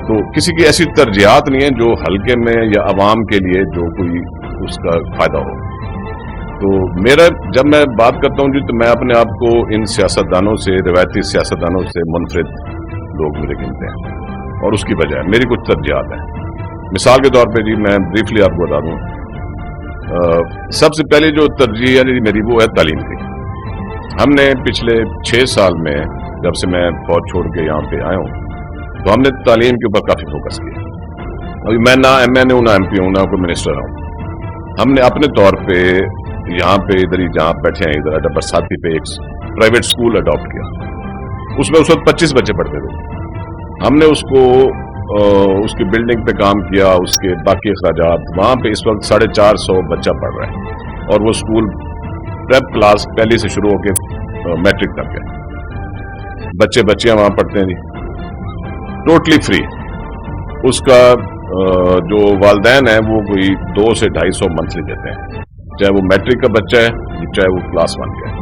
Speaker 20: तो किसी की ऐसी तरजीहात नहीं है जो हल्के में या अवाम के लिए जो कोई उसका फायदा हो। तो मेरा, जब मैं बात करता हूँ जी, तो मैं अपने आप को इन सियासतदानों से, रिवायती सियासतदानों से मुनफरिद लोग मुझे गिनते हैं, और उसकी वजह है मेरी कुछ तरजीहात हैं। मिसाल के तौर पे जी मैं ब्रीफली आपको बता दूँ, सबसे पहले जो तरजीह है मेरी वो है तालीम की। हमने पिछले 6 साल में, जब से मैं फौज छोड़ के यहाँ पे आया हूँ, तो हमने तालीम के ऊपर काफ़ी फोकस किया। अभी मैं ना MNA हूँ, ना MP हूँ, ना कोई मिनिस्टर हूँ। हमने अपने तौर पे यहाँ पे इधर ही जहाँ बैठे हैं, इधर बरसाती पे एक प्राइवेट स्कूल अडॉप्ट किया। उसमें उस वक्त 25 बच्चे पढ़ते थे। हमने उसको उसकी बिल्डिंग पे काम किया, उसके बाकी अखराजात, वहाँ पे इस वक्त 450 बच्चा पढ़ रहा है, और वो स्कूल प्रेप क्लास पहली से शुरू होकर मैट्रिक तक है। बच्चियाँ वहाँ पढ़ते हैं जी, टोटली फ्री। उसका जो वालदैन है वो कोई 200 से 250 मंथली देते हैं, चाहे वो मैट्रिक का बच्चा है, चाहे वो क्लास 1 का है।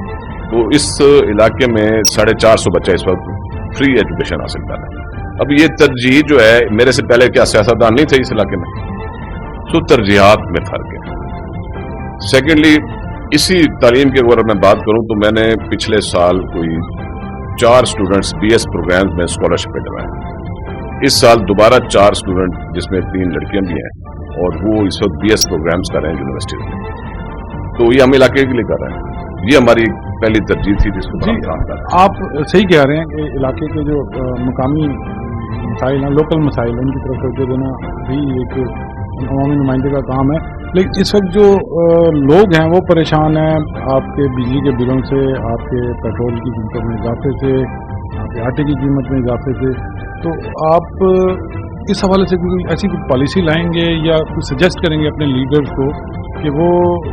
Speaker 20: तो इस इलाके में 450 बच्चा इस वक्त फ्री एजुकेशन हासिल कर रहे हैं। अब ये तरजीह जो है, मेरे से पहले क्या सियासतदान नहीं थे इस इलाके में, तो तरजीहात में फर्क है। सेकेंडली, इसी तालीम के अगर मैं बात करूं तो मैंने पिछले साल कोई 4 स्टूडेंट्स BS प्रोग्राम में स्कॉलरशिप पे डलवाए। इस साल दोबारा 4 स्टूडेंट, जिसमें 3 लड़कियां भी हैं, और वो इस वक्त BS प्रोग्राम्स कर रहे हैं यूनिवर्सिटी में। तो ये हम इलाके के लिए कर रहे हैं। ये हमारी पहली तरजीह थी जिसको
Speaker 1: जी, आप सही कह रहे हैं कि इलाके के जो मकामी मसाइल हैं, लोकल मसाइल हैं, उनकी तरफ तवज्जो देना भी एक अवामी नुमाइंदे का काम है। लेकिन इस वक्त जो लोग हैं वो परेशान हैं आपके बिजली के बिलों से, आपके पेट्रोल की कीमतों में इजाफे से, आपके आटे की कीमत में इजाफे से। तो आप इस हवाले से कोई ऐसी कोई पॉलिसी लाएंगे या कुछ सजेस्ट करेंगे अपने लीडर्स को कि वो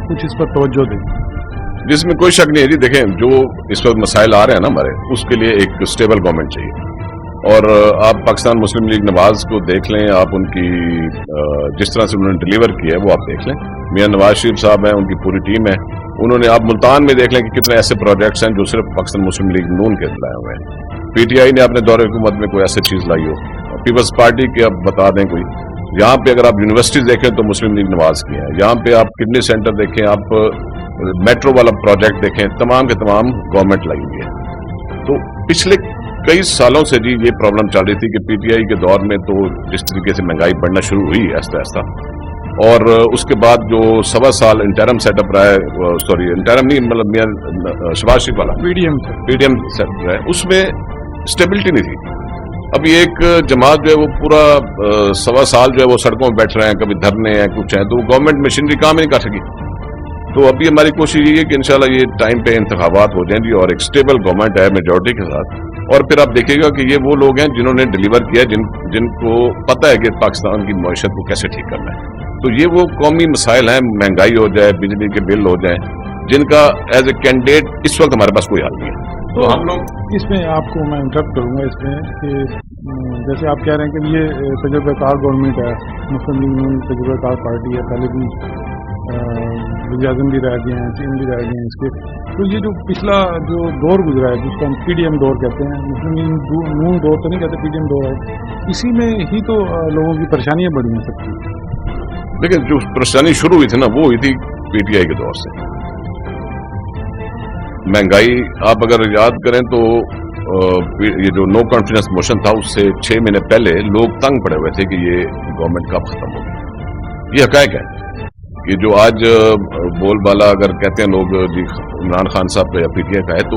Speaker 1: कुछ इस पर तवज्जो दें?
Speaker 20: जिसमें कोई शक नहीं है जी, देखें जो इस वक्त मसाइल आ रहे हैं ना हमारे, उसके लिए एक स्टेबल गवर्नमेंट चाहिए। और आप पाकिस्तान मुस्लिम लीग नवाज को देख लें, आप उनकी जिस तरह से उन्होंने डिलीवर किया है वो आप देख लें। मियां नवाज शरीफ साहब हैं, उनकी पूरी टीम है। उन्होंने आप मुल्तान में देख लें कि कितने ऐसे प्रोजेक्ट्स हैं जो सिर्फ पाकिस्तान मुस्लिम लीग नून के लाए हुए हैं। पीटीआई ने अपने दौरे हुकूमत में कोई ऐसी चीज़ लाई हो, पीपल्स पार्टी के आप बता दें कोई। यहाँ पे अगर आप यूनिवर्सिटीज देखें तो मुस्लिम लीग नवाज की है, यहाँ पे आप किडनी सेंटर देखें, आप मेट्रो वाला प्रोजेक्ट देखें, तमाम के तमाम गवर्नमेंट लाई हुई है। तो पिछले कई सालों से जी ये प्रॉब्लम चल रही थी कि पीटीआई के दौर में तो जिस तरीके से महंगाई बढ़ना शुरू हुई आहिस्ता आहिस्ता, और उसके बाद जो 1.25 साल इंटरम सेटअप रहा है, सॉरी इंटरम नहीं, मतलब मियां शहबाज शरीफ वाला पीडीएम सेटअप रहा है, उसमें स्टेबिलिटी नहीं थी। अभी एक जमात जो है वो पूरा 1.25 साल जो है वो सड़कों में बैठ रहे हैं, कभी धरने हैं, कुछ हैं, तो गवर्नमेंट मशीनरी काम ही नहीं कर सकी। तो अभी हमारी कोशिश ये है कि इंशाल्लाह ये टाइम पे इंतखाबात हो जाएंगी और एक स्टेबल गवर्नमेंट है मेजोरिटी के साथ, और फिर आप देखिएगा कि ये वो लोग हैं जिन्होंने डिलीवर किया, जिनको पता है कि पाकिस्तान की मईशत को कैसे ठीक करना है। तो ये वो कौमी मसाइल हैं, महंगाई हो जाए, बिजली के बिल हो जाए, जिनका एज ए कैंडिडेट इस वक्त हमारे पास कोई हल नहीं है। तो हम लोग
Speaker 1: इसमें आपको मैं इंटरप्ट करूंगा इसमें कि जैसे आप कह रहे हैं कि ये तजुर्बेकार गवर्नमेंट है, मुस्लिम लीग नून तजुर्बेकार पार्टी है, पहले भी वज़ीर आज़म भी रह गए हैं, सीएम भी रह गए हैं इसके। तो ये जो पिछला जो दौर गुजरा है जिसको हम पीडीएम दौर कहते हैं, मुस्लिम लीग नून दौर तो नहीं कहते, पीडीएम दौर है, इसी में ही तो लोगों की परेशानियां बढ़ी हैं सबकी।
Speaker 20: लेकिन जो परेशानी शुरू हुई थी ना वो हुई थी पीटीआई के दौर से। महंगाई आप अगर याद करें तो ये जो नो कॉन्फिडेंस मोशन था उससे 6 महीने पहले लोग तंग पड़े हुए थे कि ये गवर्नमेंट कब खत्म होगी। ये हकायक है कि जो आज बोलबाला अगर कहते हैं लोग जी इमरान खान साहब का या पीटीआई का है, तो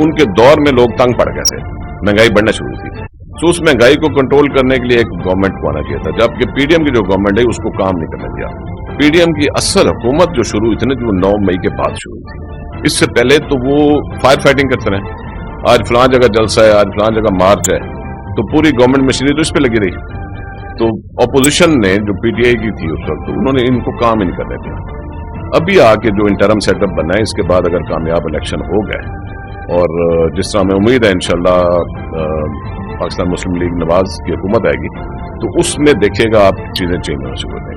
Speaker 20: उनके दौर में लोग तंग पड़ गए थे, महंगाई बढ़ना शुरू थी। तो उस महंगाई को कंट्रोल करने के लिए एक गवर्नमेंट को आना चाहिए था, जबकि पीडीएम की जो गवर्नमेंट है उसको काम नहीं करने दिया। पीडीएम की असल हुकूमत जो शुरू हुई थी ना, जो 9 मई के बाद शुरू हुई थी, इससे पहले तो वो फायर फाइटिंग करते रहे, आज फलां जगह जलसा है, आज फलां जगह मार्च है, तो पूरी गवर्नमेंट मशीनरी तो इस पर लगी रही। तो अपोजिशन ने जो पीटीआई की थी उस वक्त, उन्होंने इनको काम ही नहीं करने दिया। अभी आके जो इंटरम सेटअप बना है, इसके बाद अगर कामयाब इलेक्शन हो गए और जिस तरह हमें उम्मीद है इंशाल्लाह पाकिस्तान मुस्लिम लीग नवाज की हुकूमत आएगी, तो उसमें देखिएगा आप चीज़ें चेंज होना शुरू हो जाएंगी।